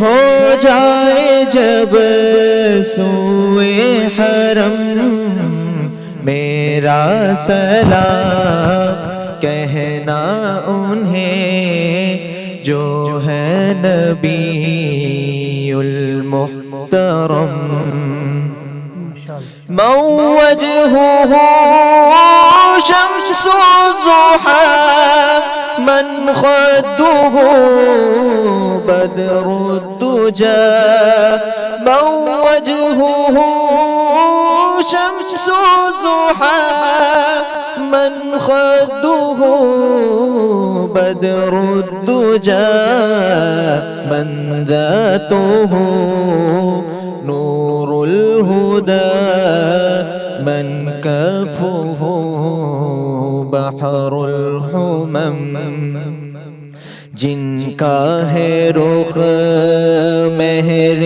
ہو جائے جب سوئے حرم میرا سلام کہنا انہیں جو ہے نبی المحترم من وجهه شمس الضحى من خده بدر الدجى من وجهه شمس الضحى من خده بدر الدجى من ذاته نور الهدى من كفه بحر الحمم جن کا ہے رخ مہر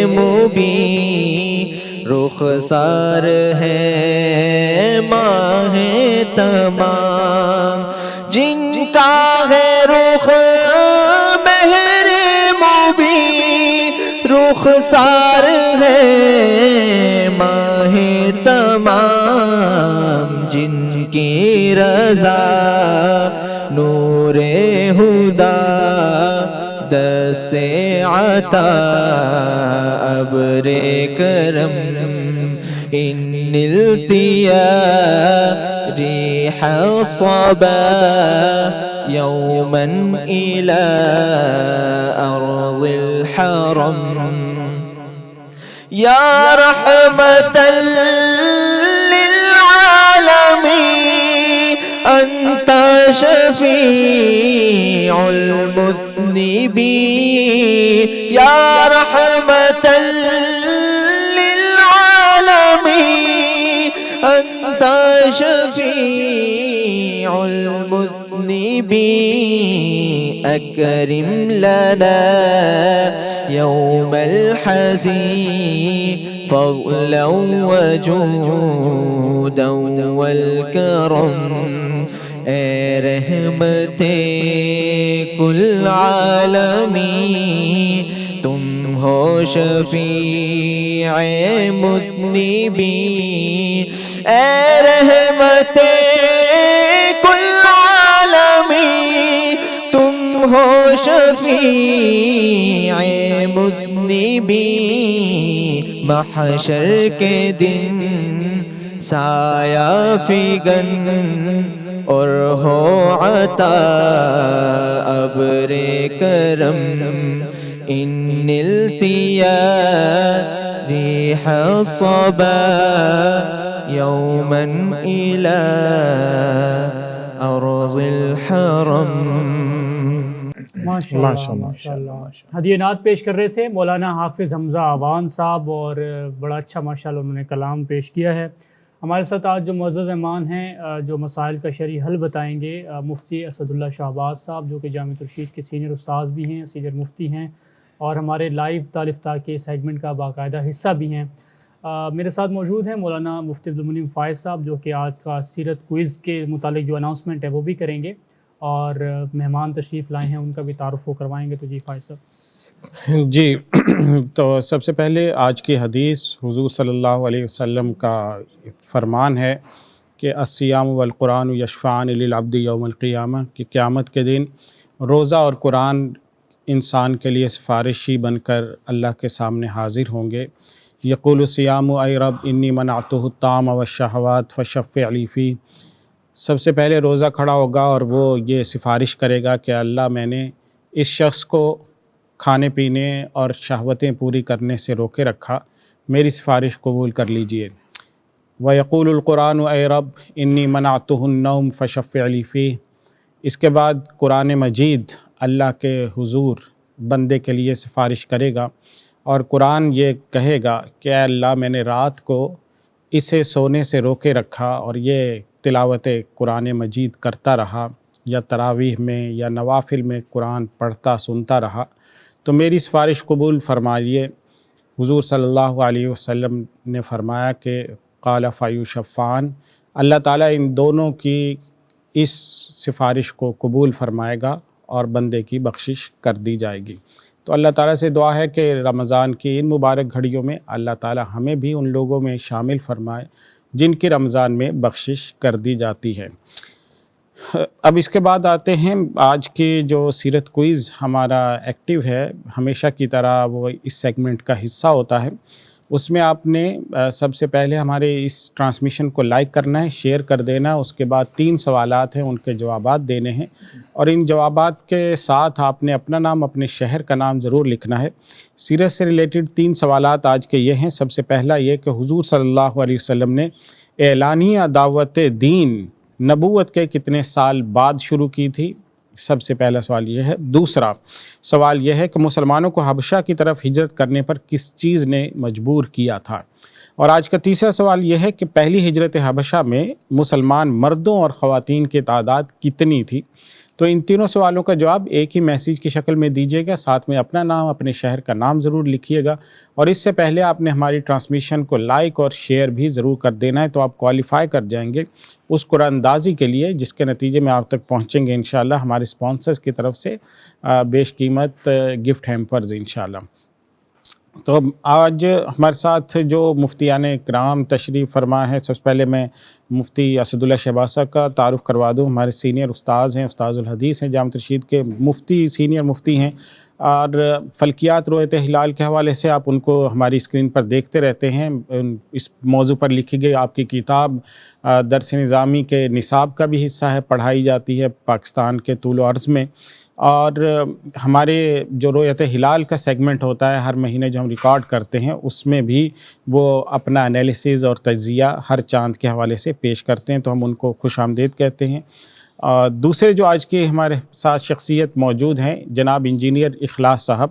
مبین رخسار ہے ماہ تمام جن کا ہے رخ مہر مبین رخسار ہے ماہ تمام جن کی رضا نور ہدا دست عطا ابر کرم ان التیا ریح صبا یوما الى ارض الحرم یا رحمتا للعالمین انت شفیع المذنبین یا رحمتا للعالمین انت شفیع المذنبین اکرم لنا یوم الحزین فضلا وجودا والکرم اے رحمت کل عالمی تم ہو شفیع مذنبین اے رحمت کل عالمی تم ہو شفیع مذنبین محشر کے دن سایہ فگن اور ہو عطا ابر کرم ان التیا ریح صبا یوما الى ارض الحرم ماشاءاللہ ہدیہ نعت پیش کر رہے تھے مولانا حافظ حمزہ آوان صاحب اور بڑا اچھا ماشاءاللہ انہوں نے کلام پیش کیا ہے. ہمارے ساتھ آج جو معزز مہمان ہیں جو مسائل کا شرعی حل بتائیں گے مفتی اسد اللہ شہباز صاحب جو کہ جامعۃ الرشید کے سینئر استاذ بھی ہیں سینئر مفتی ہیں اور ہمارے لائیو تالیفتہ کے سیگمنٹ کا باقاعدہ حصہ بھی ہیں. میرے ساتھ موجود ہیں مولانا مفتی عبدالمنعم فائز صاحب جو کہ آج کا سیرت کوئز کے متعلق جو اناؤنسمنٹ ہے وہ بھی کریں گے اور مہمان تشریف لائے ہیں ان کا بھی تعارف وہ کروائیں گے. تو جی فائز صاحب. جی تو سب سے پہلے آج کی حدیث حضور صلی اللہ علیہ وسلم کا فرمان ہے کہ الصیام والقرآن یشفعان للعبد یوم القیامہ کہ قیامت کے دن روزہ اور قرآن انسان کے لیے سفارشی بن کر اللہ کے سامنے حاضر ہوں گے. یقول الصیام اے رب انی منعتہ الطعام والشہوات فشفع لی فیہ. سب سے پہلے روزہ کھڑا ہوگا اور وہ یہ سفارش کرے گا کہ اللہ میں نے اس شخص کو کھانے پینے اور شہوتیں پوری کرنے سے روکے رکھا، میری سفارش قبول کر لیجئے. وَيَقُولُ الْقُرْآنُ اے رب انی منعتہ النوم فشفع لی فیہ. اس کے بعد قرآن مجید اللہ کے حضور بندے کے لیے سفارش کرے گا اور قرآن یہ کہے گا کہ اے اللہ میں نے رات کو اسے سونے سے روکے رکھا اور یہ تلاوت قرآن مجید کرتا رہا یا تراویح میں یا نوافل میں قرآن پڑھتا سنتا رہا تو میری سفارش قبول فرمائیے. حضور صلی اللہ علیہ وسلم نے فرمایا کہ قال فیشفعان، اللہ تعالیٰ ان دونوں کی اس سفارش کو قبول فرمائے گا اور بندے کی بخشش کر دی جائے گی. تو اللہ تعالیٰ سے دعا ہے کہ رمضان کی ان مبارک گھڑیوں میں اللہ تعالیٰ ہمیں بھی ان لوگوں میں شامل فرمائے جن کی رمضان میں بخشش کر دی جاتی ہے۔ اب اس کے بعد آتے ہیں آج کے جو سیرت کوئز ہمارا ایکٹیو ہے، ہمیشہ کی طرح وہ اس سیگمنٹ کا حصہ ہوتا ہے۔ اس میں آپ نے سب سے پہلے ہمارے اس ٹرانسمیشن کو لائک کرنا ہے، شیئر کر دینا، اس کے بعد 3 سوالات ہیں، ان کے جوابات دینے ہیں، اور ان جوابات کے ساتھ آپ نے اپنا نام، اپنے شہر کا نام ضرور لکھنا ہے۔ سیرت سے ریلیٹڈ 3 سوالات آج کے یہ ہیں۔ سب سے پہلا یہ کہ حضور صلی اللہ علیہ وسلم نے اعلانیہ دعوت دین نبوت کے کتنے سال بعد شروع کی تھی؟ سب سے پہلا سوال یہ ہے۔ دوسرا سوال یہ ہے کہ مسلمانوں کو حبشہ کی طرف ہجرت کرنے پر کس چیز نے مجبور کیا تھا؟ اور آج کا تیسرا سوال یہ ہے کہ پہلی ہجرت حبشہ میں مسلمان مردوں اور خواتین کی تعداد کتنی تھی؟ تو ان تینوں سوالوں کا جواب ایک ہی میسیج کی شکل میں دیجیے گا، ساتھ میں اپنا نام، اپنے شہر کا نام ضرور لکھیے گا، اور اس سے پہلے آپ نے ہماری ٹرانسمیشن کو لائک اور شیئر بھی ضرور کر دینا ہے، تو آپ کوالیفائی کر جائیں گے اس قرآن اندازی کے لیے جس کے نتیجے میں آپ تک پہنچیں گے انشاءاللہ ہمارے اسپانسرز کی طرف سے بیش قیمت گفٹ ہیمپرز انشاءاللہ۔ تو آج ہمارے ساتھ جو مفتیان کرام تشریف فرما ہے، سب سے پہلے میں مفتی اسد اللہ شہباز صاحب کا تعارف کروا دوں۔ ہمارے سینئر استاذ ہیں، استاذ الحدیث ہیں، جامعہ رشید کے مفتی، سینئر مفتی ہیں، اور فلکیات رؤیت ہلال کے حوالے سے آپ ان کو ہماری اسکرین پر دیکھتے رہتے ہیں۔ اس موضوع پر لکھی گئی آپ کی کتاب درس نظامی کے نصاب کا بھی حصہ ہے، پڑھائی جاتی ہے پاکستان کے طول و عرض میں، اور ہمارے جو رؤیت ہلال کا سیگمنٹ ہوتا ہے ہر مہینے جو ہم ریکارڈ کرتے ہیں، اس میں بھی وہ اپنا انالیسز اور تجزیہ ہر چاند کے حوالے سے پیش کرتے ہیں، تو ہم ان کو خوش آمدید کہتے ہیں۔ دوسرے جو آج کے ہمارے ساتھ شخصیت موجود ہیں، جناب انجینئر اخلاص صاحب،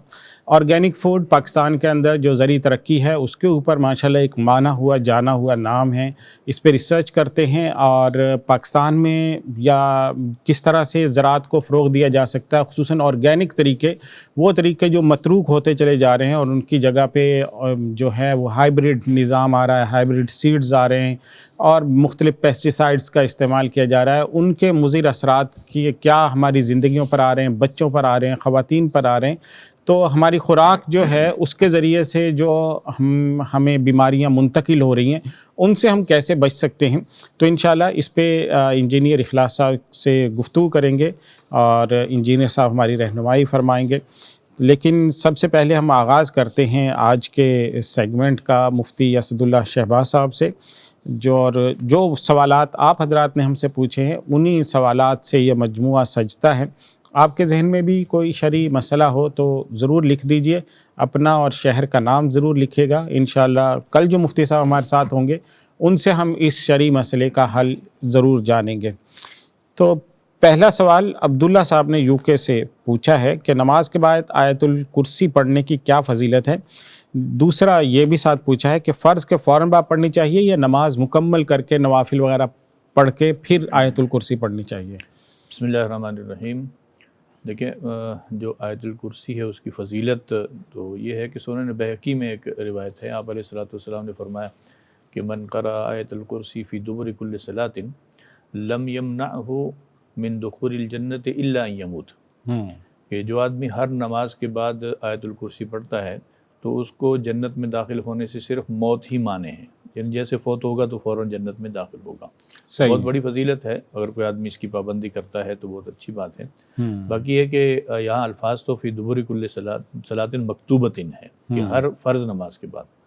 آرگینک فوڈ پاکستان کے اندر جو زرعی ترقی ہے اس کے اوپر ماشاءاللہ ایک مانا ہوا جانا ہوا نام ہے، اس پہ ریسرچ کرتے ہیں، اور پاکستان میں یا کس طرح سے زراعت کو فروغ دیا جا سکتا ہے، خصوصاً آرگینک طریقے، وہ طریقے جو متروک ہوتے چلے جا رہے ہیں، اور ان کی جگہ پہ جو ہے وہ ہائیبریڈ نظام آ رہا ہے، ہائیبریڈ سیڈز آ رہے ہیں، اور مختلف پیسٹیسائڈز کا استعمال کیا جا رہا ہے، ان کے مضر اثرات کی کیا ہماری زندگیوں پر آ رہے ہیں، بچوں پر آ رہے ہیں، خواتین پر آ رہے ہیں، تو ہماری خوراک جو ہے اس کے ذریعے سے جو ہمیں بیماریاں منتقل ہو رہی ہیں ان سے ہم کیسے بچ سکتے ہیں، تو انشاءاللہ اس پہ انجینئر اخلاص صاحب سے گفتگو کریں گے، اور انجینئر صاحب ہماری رہنمائی فرمائیں گے۔ لیکن سب سے پہلے ہم آغاز کرتے ہیں آج کے سیگمنٹ کا مفتی اسد اللہ شہباز صاحب سے، جو سوالات آپ حضرات نے ہم سے پوچھے ہیں انہی سوالات سے یہ مجموعہ سجتا ہے۔ آپ کے ذہن میں بھی کوئی شرعی مسئلہ ہو تو ضرور لکھ دیجئے، اپنا اور شہر کا نام ضرور لکھے گا، انشاءاللہ کل جو مفتی صاحب ہمارے ساتھ ہوں گے ان سے ہم اس شرعی مسئلے کا حل ضرور جانیں گے۔ تو پہلا سوال عبداللہ صاحب نے UK سے پوچھا ہے کہ نماز کے بعد آیت الکرسی پڑھنے کی کیا فضیلت ہے؟ دوسرا یہ بھی ساتھ پوچھا ہے کہ فرض کے فوراً بعد پڑھنی چاہیے یا نماز مکمل کر کے نوافل وغیرہ پڑھ کے پھر آیت الکرسی پڑھنی چاہیے؟ بسم اللہ الرحمن الرحیم۔ دیکھیں، جو آیت الکرسی ہے اس کی فضیلت تو یہ ہے کہ سنن بہقی میں ایک روایت ہے، آپ علیہ الصلوۃ والسلام نے فرمایا کہ من قرأ آیت الکرسی فی دبر کل صلاۃ لم یمنعہ من دخول الجنۃ الا ان یموت، کہ جو آدمی ہر نماز کے بعد آیت الکرسی پڑھتا ہے تو اس کو جنت میں داخل ہونے سے صرف موت ہی مانے ہیں، یعنی جیسے فوت ہوگا تو فوراً جنت میں داخل ہوگا۔ بہت بڑی فضیلت ہے، اگر کوئی آدمی اس کی پابندی کرتا ہے تو بہت اچھی بات ہے۔ باقی یہ کہ یہاں الفاظ تو فی دبر کل صلاۃ مکتوبۃ ہے کہ ہر فرض نماز کے بعد۔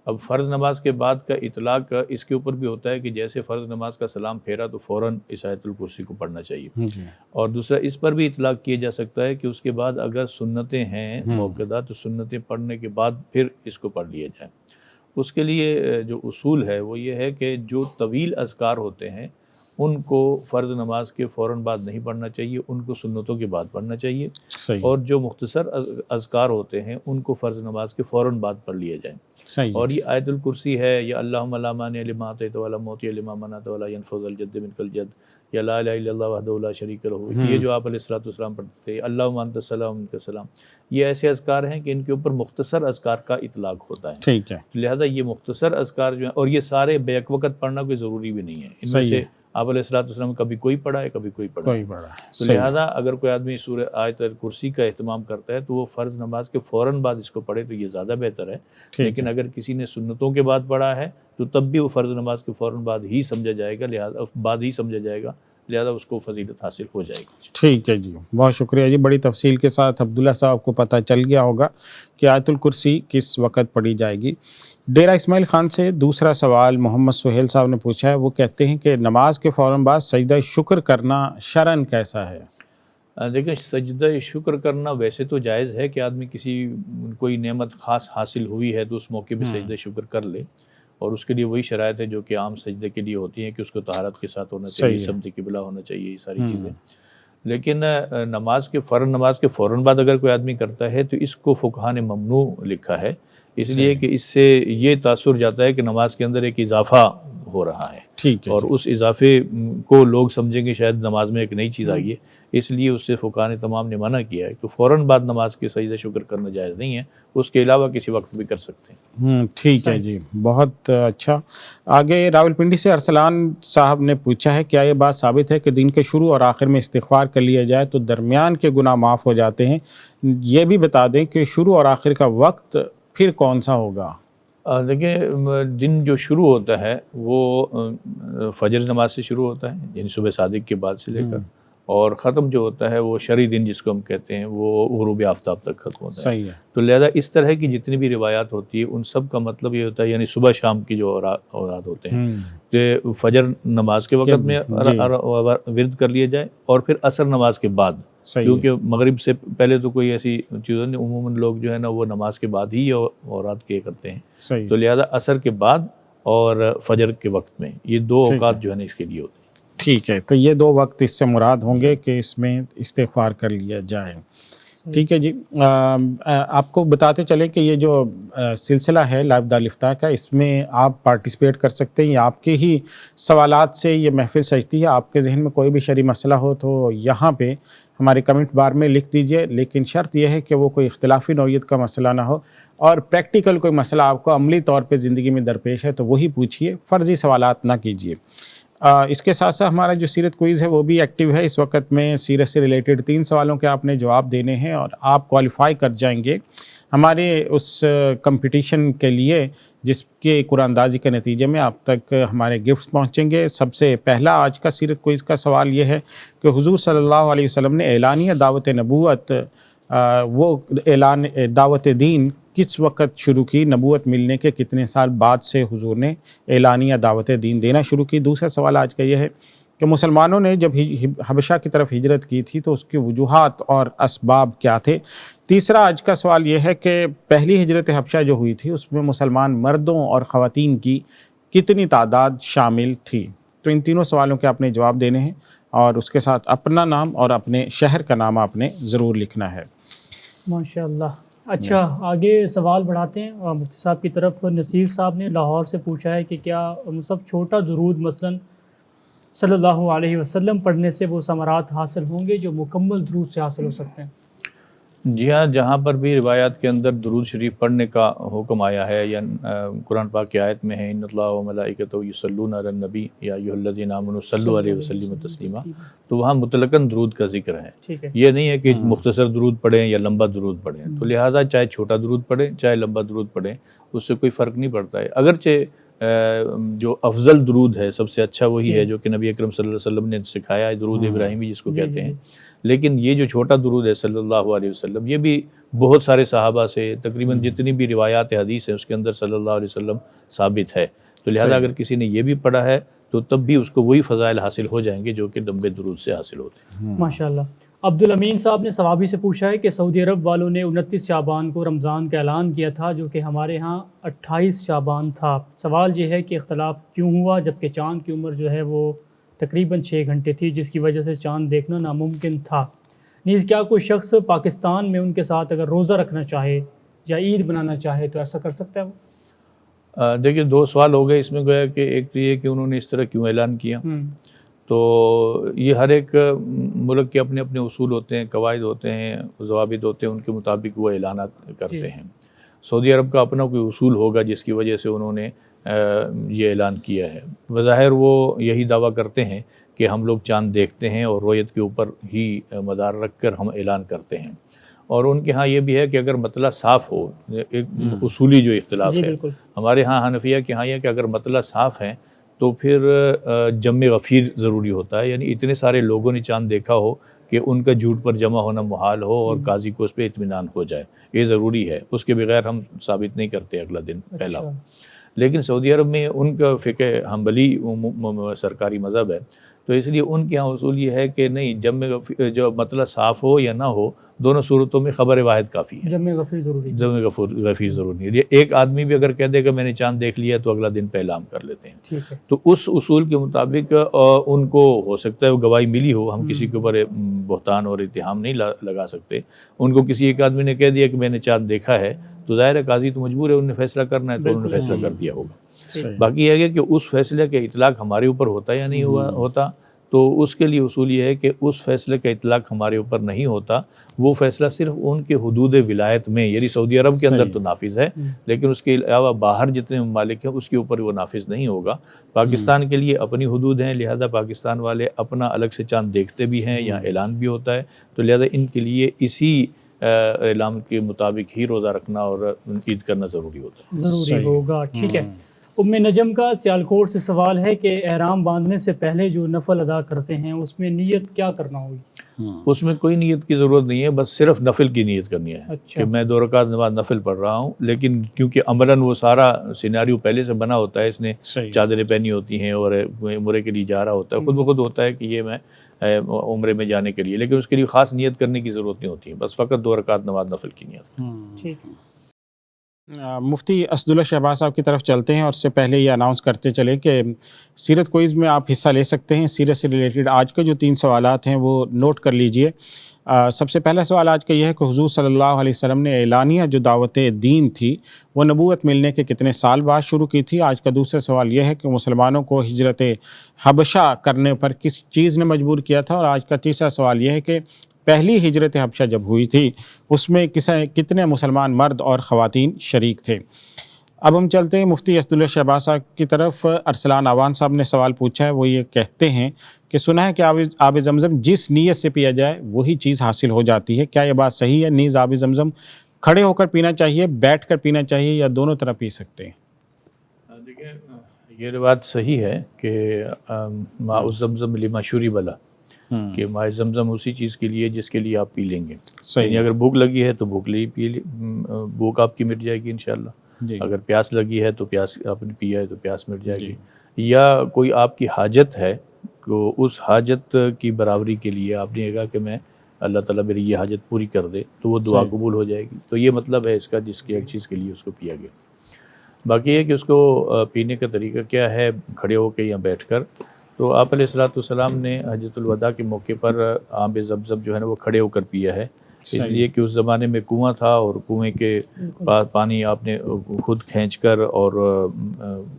اب فرض نماز کے بعد کا اطلاق اس کے اوپر بھی ہوتا ہے کہ جیسے فرض نماز کا سلام پھیرا تو فوراً اس آیت الکرسی کو پڑھنا چاہیے، اور دوسرا اس پر بھی اطلاق کیا جا سکتا ہے کہ اس کے بعد اگر سنتیں ہیں موقعہ تو سنتیں پڑھنے کے بعد پھر اس کو پڑھ لیا جائے۔ اس کے لیے جو اصول ہے وہ یہ ہے کہ جو طویل اذکار ہوتے ہیں ان کو فرض نماز کے فوراً بعد نہیں پڑھنا چاہیے، ان کو سنتوں کے بعد پڑھنا چاہیے، اور جو مختصر اذکار ہوتے ہیں ان کو فرض نماز کے فوراً بعد پڑھ لیا جائے۔ اور یہ آیت الکرسی ہے، یا اللہم لا مانع لما اعطیت ولا معطی لما منعت ولا ينفع ذا الجد منک الجد، یا لا الہ الا اللہ وحدہ لا شریک لہ، یہ جو آپ علیہ الصلوۃ والسلام پڑھتے ہیں، اللہم انت السلام منک السلام، یہ ایسے اذکار ہیں کہ ان کے اوپر مختصر اذکار کا اطلاق ہوتا ہے۔ ٹھیک ہے، لہذا یہ مختصر اذکار جو ہیں، اور یہ سارے بیک وقت پڑھنا کوئی ضروری بھی نہیں ہے، ان میں سے آپ علیہ الصلوۃ والسلام کبھی کوئی پڑھا ہے کبھی کوئی پڑھا ہے. بڑا تو لہٰذا اگر کوئی آدمی سورہ آیت الکرسی کا اہتمام کرتا ہے تو وہ فرض نماز کے فوراً بعد اس کو پڑھے تو یہ زیادہ بہتر ہے. لیکن اگر کسی نے سنتوں کے بعد پڑھا ہے تو تب بھی وہ فرض نماز کے فوراً بعد ہی سمجھا جائے گا، لہٰذا اس کو فضیلت حاصل ہو جائے گی. ٹھیک ہے جی، بہت شکریہ جی. بڑی تفصیل کے ساتھ عبداللہ صاحب کو پتہ چل گیا ہوگا کہ آیت الکرسی کس وقت پڑھی جائے گی. ڈیرہ اسماعیل خان سے دوسرا سوال محمد سہیل صاحب نے پوچھا ہے. وہ کہتے ہیں کہ نماز کے فوراً بعد سجدہ شکر کرنا شرعاً کیسا ہے؟ دیکھیں سجدہ شکر کرنا ویسے تو جائز ہے کہ آدمی کوئی نعمت خاص حاصل ہوئی ہے تو اس موقع پہ سجدہ شکر کر لے، اور اس کے لیے وہی شرائط ہے جو کہ عام سجدے کے لیے ہوتی ہیں کہ اس کو طہارت کے ساتھ ہونا چاہیے، سمت قبلہ ہونا چاہیے، یہ ساری چیزیں. لیکن نماز کے فوراً بعد اگر کوئی آدمی کرتا ہے تو اس کو فقہاء نے ممنوع لکھا ہے، اس لیے کہ اس سے یہ تاثر جاتا ہے کہ نماز کے اندر ایک اضافہ ہو رہا ہے، ٹھیک ہے. اور اس اضافے کو لوگ سمجھیں گے شاید نماز میں ایک نئی چیز آئی ہے، اس لیے اس سے فقہاء نے تمام نے منع کیا ہے. تو فوراً بعد نماز کے سجدہ شکر کرنا جائز نہیں ہے، اس کے علاوہ کسی وقت بھی کر سکتے ہیں. ٹھیک ہے جی، بہت اچھا. آگے راولپنڈی سے ارسلان صاحب نے پوچھا ہے کیا یہ بات ثابت ہے کہ دن کے شروع اور آخر میں استغفار کر لیا جائے تو درمیان کے گناہ معاف ہو جاتے ہیں؟ یہ بھی بتا دیں کہ شروع اور آخر کا وقت پھر کون سا ہوگا؟ دیکھیں دن جو شروع ہوتا ہے وہ فجر نماز سے شروع ہوتا ہے، یعنی صبح صادق کے بعد سے لے کر، اور ختم جو ہوتا ہے وہ شرعی دن جس کو ہم کہتے ہیں وہ غروب آفتاب تک ختم ہوتا ہے. صحیح ہے. تو لہذا اس طرح کی جتنی بھی روایات ہوتی ہے ان سب کا مطلب یہ ہوتا ہے، یعنی صبح شام کی جو اوقات ہوتے ہیں کہ فجر نماز کے وقت میں ورد کر لیا جائے، اور پھر عصر نماز کے بعد، کیونکہ مغرب سے پہلے تو کوئی ایسی چیزوں نہیں، عموماً لوگ جو ہے نا وہ نماز کے بعد ہی اوقات کیے کرتے ہیں. تو لہذا عصر کے بعد اور فجر کے وقت میں یہ دو اوقات جو ہے نا اس کے لیے ہوتے ہیں. ٹھیک ہے، تو یہ دو وقت اس سے مراد ہوں گے کہ اس میں استغفار کر لیا جائے. ٹھیک ہے جی. آپ کو بتاتے چلے کہ یہ جو سلسلہ ہے لائیو دار الافتاء کا، اس میں آپ پارٹیسپیٹ کر سکتے ہیں. آپ کے ہی سوالات سے یہ محفل سجتی ہے. آپ کے ذہن میں کوئی بھی شرعی مسئلہ ہو تو یہاں پہ ہمارے کمنٹ بار میں لکھ دیجئے، لیکن شرط یہ ہے کہ وہ کوئی اختلافی نوعیت کا مسئلہ نہ ہو، اور پریکٹیکل کوئی مسئلہ آپ کو عملی طور پہ زندگی میں درپیش ہے تو وہی پوچھیے، فرضی سوالات نہ کیجیے. اس کے ساتھ ساتھ ہمارا جو سیرت کوئز ہے وہ بھی ایکٹیو ہے. اس وقت میں سیرت سے ریلیٹڈ 3 سوالوں کے آپ نے جواب دینے ہیں اور آپ کوالیفائی کر جائیں گے ہمارے اس کمپٹیشن کے لیے جس کے قرآن اندازی کے نتیجے میں آپ تک ہمارے گفٹس پہنچیں گے. سب سے پہلا آج کا سیرت کوئز کا سوال یہ ہے کہ حضور صلی اللہ علیہ وسلم نے اعلانیہ دعوت نبوت، وہ اعلان دعوت دین کس وقت شروع کی؟ نبوت ملنے کے کتنے سال بعد سے حضور نے اعلانیہ دعوت دین دینا شروع کی؟ دوسرا سوال آج کا یہ ہے کہ مسلمانوں نے جب حبشہ کی طرف ہجرت کی تھی تو اس کی وجوہات اور اسباب کیا تھے؟ تیسرا آج کا سوال یہ ہے کہ پہلی ہجرت حبشہ جو ہوئی تھی اس میں مسلمان مردوں اور خواتین کی کتنی تعداد شامل تھی؟ تو ان تینوں سوالوں کے آپ نے جواب دینے ہیں اور اس کے ساتھ اپنا نام اور اپنے شہر کا نام آپ نے ضرور لکھنا ہے. ماشاءاللہ. اچھا، آگے سوال بڑھاتے ہیں. مفتی صاحب کی طرف نصیر صاحب نے لاہور سے پوچھا ہے کہ کیا سب چھوٹا درود مثلا صلی اللہ علیہ وسلم پڑھنے سے وہ ثمرات حاصل ہوں گے جو مکمل درود سے حاصل ہو سکتے ہیں؟ جی ہاں، جہاں پر بھی روایات کے اندر درود شریف پڑھنے کا حکم آیا ہے یا قرآن پاک کی آیت میں ہے ان اللہ و ملائکتہ یصلون علی النبی یا ایھا الذین آمنوا صلوا علیہ وسلم تسلیما، تو وہاں مطلقاً درود کا ذکر ہے. یہ نہیں ہے کہ مختصر درود پڑھیں یا لمبا درود پڑھیں. تو لہٰذا چاہے چھوٹا درود پڑھیں چاہے لمبا درود پڑھیں اس سے کوئی فرق نہیں پڑتا ہے. اگرچہ جو افضل درود ہے سب سے اچھا وہی ہے جو کہ نبی اکرم صلی اللہ علیہ وسلم نے سکھایا ہے، درود ابراہیمی جس کو کہتے ہیں. لیکن یہ جو چھوٹا درود ہے صلی اللہ علیہ وسلم، یہ بھی بہت سارے صحابہ سے تقریباً جتنی بھی روایات حدیث ہیں اس کے اندر صلی اللہ علیہ وسلم ثابت ہے. تو لہذا اگر کسی نے یہ بھی پڑھا ہے تو تب بھی اس کو وہی فضائل حاصل ہو جائیں گے جو کہ لمبے درود سے حاصل ہوتے ہیں. ماشاءاللہ. عبدالامین صاحب نے ثوابی سے پوچھا ہے کہ سعودی عرب والوں نے 29 شعبان کو رمضان کا اعلان کیا تھا جو کہ ہمارے ہاں 28 شعبان تھا. سوال یہ ہے کہ اختلاف کیوں ہوا جبکہ چاند کی عمر جو ہے وہ تقریباً 6 گھنٹے تھی جس کی وجہ سے چاند دیکھنا ناممکن تھا. نیز کیا کوئی شخص پاکستان میں ان کے ساتھ اگر روزہ رکھنا چاہے یا عید بنانا چاہے تو ایسا کر سکتا ہے وہ؟ دیکھیے 2 سوال ہو گئے اس میں. گویا کہ ایک تو یہ کہ انہوں نے اس طرح کیوں اعلان کیا، تو یہ ہر ایک ملک کے اپنے اپنے اصول ہوتے ہیں، قواعد ہوتے ہیں، ضوابط ہوتے ہیں، ان کے مطابق وہ اعلانات کرتے ہیں. سعودی عرب کا اپنا کوئی اصول ہوگا جس کی وجہ سے انہوں نے یہ اعلان کیا ہے. بظاہر وہ یہی دعویٰ کرتے ہیں کہ ہم لوگ چاند دیکھتے ہیں اور رؤیت کے اوپر ہی مدار رکھ کر ہم اعلان کرتے ہیں. اور ان کے ہاں یہ بھی ہے کہ اگر مطلع صاف ہو، ایک اصولی جو اختلاف ہے، ہمارے ہاں حنفیہ کے ہاں یہ کہ اگر مطلع صاف ہے تو پھر جمع غفیر ضروری ہوتا ہے، یعنی اتنے سارے لوگوں نے چاند دیکھا ہو کہ ان کا جھوٹ پر جمع ہونا محال ہو اور قاضی کو اس پہ اطمینان ہو جائے، یہ ضروری ہے. اس کے بغیر ہم ثابت نہیں کرتے اگلا دن پہلا ہو. لیکن سعودی عرب میں ان کا فقہ حنبلی سرکاری مذہب ہے، تو اس لیے ان کے یہاں اصول یہ ہے کہ نہیں، جو مطلع صاف ہو یا نہ ہو، دونوں صورتوں میں خبر واحد کافی ہے، جمع غفیر ضروری ہے. جمع غفیر ضروری ہے. ایک آدمی بھی اگر کہہ دے کہ میں نے چاند دیکھ لیا تو اگلا دن پہلا ہم کر لیتے ہیں. ٹھیک ہے. تو اس اصول کے مطابق ان کو ہو سکتا ہے وہ گواہی ملی ہو، ہم کسی کے اوپر بہتان اور اتہام نہیں لگا سکتے. ان کو کسی ایک آدمی نے کہہ دیا کہ میں نے چاند دیکھا ہے تو ظاہر ہے قاضی تو مجبور ہے، انہوں نے فیصلہ کرنا ہے تو انہوں نے فیصلہ کر دیا ہوگا. باقی یہ ہے کہ اس فیصلے کا اطلاق ہمارے اوپر ہوتا یا نہیں ہوتا، تو اس کے لیے اصول یہ ہے کہ اس فیصلے کا اطلاق ہمارے اوپر نہیں ہوتا. وہ فیصلہ صرف ان کے حدود ولایت میں، یعنی سعودی عرب کے اندر تو نافذ ہے، لیکن اس کے علاوہ باہر جتنے ممالک ہیں اس کے اوپر وہ نافذ نہیں ہوگا. پاکستان کے لیے اپنی حدود ہیں، لہذا پاکستان والے اپنا الگ سے چاند دیکھتے بھی ہیں، یہاں اعلان بھی ہوتا ہے، تو لہذا ان کے لیے اسی اعلان کے مطابق ہی روزہ رکھنا اور عید کرنا ضروری ہوتا ہے. ضروری ہوگا. ٹھیک ہے. ام نجم کا سیالکوٹ سے سوال ہے کہ احرام باندھنے سے پہلے جو نفل ادا کرتے ہیں اس میں نیت کیا کرنا ہوگی؟ اس میں کوئی نیت کی ضرورت نہیں ہے، بس صرف نفل کی نیت کرنی ہے کہ میں 2 رکعت نماز نفل پڑھ رہا ہوں. لیکن کیونکہ عملاً وہ سارا سیناریو پہلے سے بنا ہوتا ہے، اس نے چادریں پہنی ہوتی ہیں اور عمرے کے لیے جا رہا ہوتا ہے، خود بخود ہوتا ہے کہ یہ میں عمرے میں جانے کے لیے، لیکن اس کے لیے خاص نیت کرنے کی ضرورت نہیں ہوتی ہے، بس فقط 2 رکعت نماز نفل کی نیت. ٹھیک ہے. مفتی اسداللہ شہباز صاحب کی طرف چلتے ہیں، اور اس سے پہلے یہ اناؤنس کرتے چلیں کہ سیرت کوئز میں آپ حصہ لے سکتے ہیں. سیرت سے ریلیٹڈ آج کے جو 3 سوالات ہیں وہ نوٹ کر لیجئے. سب سے پہلا سوال آج کا یہ ہے کہ حضور صلی اللہ علیہ وسلم نے اعلانیہ جو دعوت دین تھی وہ نبوت ملنے کے کتنے سال بعد شروع کی تھی؟ آج کا دوسرا سوال یہ ہے کہ مسلمانوں کو ہجرت حبشہ کرنے پر کس چیز نے مجبور کیا تھا؟ اور آج کا تیسرا سوال یہ ہے کہ پہلی ہجرت حبشہ جب ہوئی تھی اس میں کتنے مسلمان مرد اور خواتین شریک تھے؟ اب ہم چلتے ہیں مفتی اسداللہ شہباز صاحب کی طرف. ارسلان آوان صاحب نے سوال پوچھا ہے، وہ یہ کہتے ہیں کہ سنا ہے کہ آب زمزم جس نیت سے پیا جائے وہی چیز حاصل ہو جاتی ہے، کیا یہ بات صحیح ہے؟ نیز آب زمزم کھڑے ہو کر پینا چاہیے، بیٹھ کر پینا چاہیے، یا دونوں طرح پی سکتے ہیں؟ دیکھیں، یہ بات صحیح ہے کہ ماء زمزم لما شرب لہ، کہ ماء زمزم اسی چیز کے لیے جس کے لیے آپ پی لیں گے. یعنی اگر بھوک لگی ہے تو بھوک آپ کی مٹ جائے گی انشاءاللہ. اگر پیاس لگی ہے تو پیاس آپ نے پیا ہے تو پیاس مٹ جائے گی. یا کوئی آپ کی حاجت ہے تو اس حاجت کی برابری کے لیے آپ نے کہا کہ میں اللہ تعالیٰ میری یہ حاجت پوری کر دے تو وہ دعا قبول ہو جائے گی. تو یہ مطلب ہے اس کا جس کی ایک چیز کے لیے اس کو پیا گیا. باقی یہ کہ اس کو پینے کا طریقہ کیا ہے، کھڑے ہو کے یا بیٹھ کر. تو آپ علیہ السلام نے حجۃ الوداع کے موقع پر آب زمزم جو ہے نا وہ کھڑے ہو کر پیا ہے، اس لیے کہ اس زمانے میں کنواں تھا اور کنویں کے پانی آپ نے خود کھینچ کر اور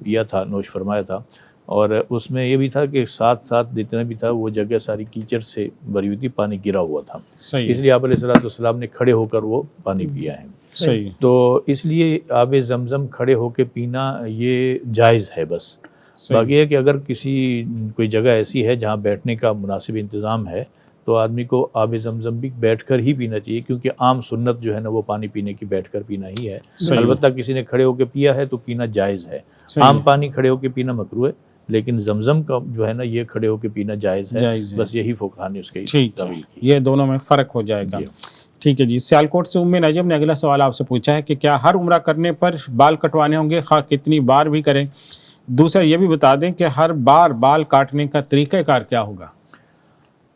پیا تھا، نوش فرمایا تھا. اور اس میں یہ بھی تھا کہ ساتھ جتنا بھی تھا وہ جگہ ساری کیچڑ سے بھری ہوئی تھی، پانی گرا ہوا تھا، اس لیے آپ علیہ السلام نے کھڑے ہو کر وہ پانی پیا ہے. تو اس لیے آب زمزم کھڑے ہو کے پینا یہ جائز ہے بس. باقی ہے کہ اگر کوئی جگہ ایسی ہے جہاں بیٹھنے کا مناسب انتظام ہے تو آدمی کو آب زمزم بھی بیٹھ کر ہی پینا چاہیے، کیونکہ عام سنت جو ہے نا وہ پانی پینے کی بیٹھ کر پینا ہی ہے. البتہ کسی نے کھڑے ہو کے پیا ہے تو پینا جائز ہے. عام پانی کھڑے ہو کے پینا مکروہ ہے، لیکن زمزم کا جو ہے نا یہ کھڑے ہو کے پینا جائز ہے. بس یہی فقہاء نے اس کے تعویل کی. یہ دونوں میں فرق ہو جائے گا. ٹھیک ہے جی. سیالکوٹ سے ام نجم نے اگلا سوال آپ سے پوچھا ہے کہ کیا ہر عمرہ کرنے پر بال کٹوانے ہوں گے، خواہ کتنی بار بھی کریں؟ دوسرا یہ بھی بتا دیں کہ ہر بار بال کاٹنے کا طریقہ کار کیا ہوگا؟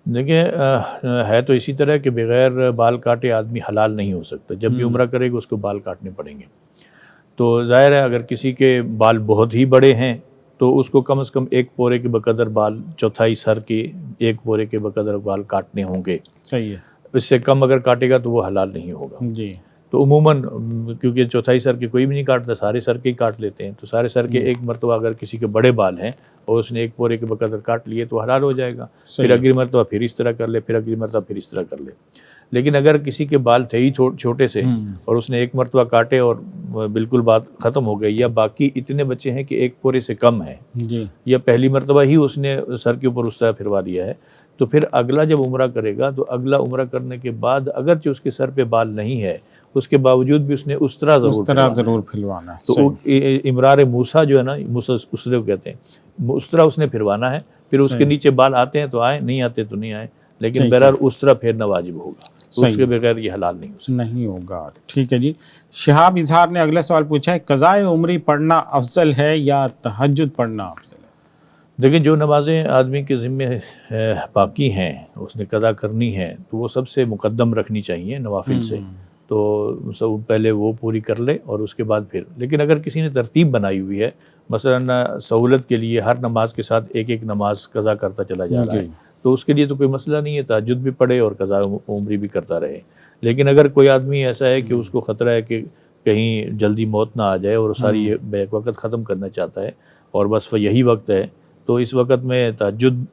دیکھیں، ہے تو اسی طرح کہ بغیر بال کاٹے آدمی حلال نہیں ہو سکتا. جب بھی عمرہ کرے گا اس کو بال کاٹنے پڑیں گے. تو ظاہر ہے اگر کسی کے بال بہت ہی بڑے ہیں تو اس کو کم از کم 1 پورے کے بقدر بال، چوتھائی سر کے 1 پورے کے بقدر بال کاٹنے ہوں گے. صحیح ہے. اس سے کم اگر کاٹے گا تو وہ حلال نہیں ہوگا. جی. تو عموماً کیونکہ چوتھائی سر کے کوئی بھی نہیں کاٹتا، سارے سر کے ہی کاٹ لیتے ہیں. تو سارے سر کے ایک مرتبہ اگر کسی کے بڑے بال ہیں اور اس نے 1 پورے کے بقدر کاٹ لیے تو حلال ہو جائے گا. پھر اگلی مرتبہ پھر اس طرح کر لے، پھر اگلی مرتبہ پھر اس طرح کر لے. لیکن اگر کسی کے بال تھے ہی چھوٹے سے اور اس نے ایک مرتبہ کاٹے اور بالکل بات ختم ہو گئی، یا باقی اتنے بچے ہیں کہ ایک پورے سے کم ہے، یا پہلی مرتبہ ہی اس نے سر کے اوپر اس طرح پھروا لیا ہے، تو پھر اگلا جب عمرہ کرے گا تو اگلا عمرہ کرنے کے بعد اگرچہ اس کے سر پہ بال نہیں ہے، اس کے باوجود بھی اس نے اسطرا ضرور پھلوانا ہے۔ تو امرار موسیٰ جو ہے نا، موسیٰ اسطرے کو کہتے ہیں، اسطرا اس نے پھروانا ہے، پھر اس کے نیچے بال آتے ہیں تو آئے، نہیں آتے تو نہیں آئے، لیکن بہرحال اسطرا پھیرنا واجب ہوگا، اس کے بغیر یہ حلال نہیں ہوگا۔ ٹھیک ہے جی۔ شہاب اظہار نے اگلا سوال پوچھا ہے، قضائے عمری پڑھنا افضل ہے یا تہجد پڑھنا افضل ہے؟ دیکھیں، جو نمازیں آدمی کے ذمے باقی ہیں اس نے قضا کرنی ہے تو وہ سب سے مقدم رکھنی چاہیے نوافل سے، تو سب پہلے وہ پوری کر لے اور اس کے بعد پھر، لیکن اگر کسی نے ترتیب بنائی ہوئی ہے، مثلا سہولت کے لیے ہر نماز کے ساتھ ایک ایک نماز قضا کرتا چلا جا رہا ہے، تو اس کے لیے تو کوئی مسئلہ نہیں ہے، تہجد بھی پڑھے اور قضا عمری بھی کرتا رہے۔ لیکن اگر کوئی آدمی ایسا ہے کہ اس کو خطرہ ہے کہ کہیں جلدی موت نہ آ جائے اور ساری بیک وقت ختم کرنا چاہتا ہے اور بس یہی وقت ہے، تو اس وقت میں تہجد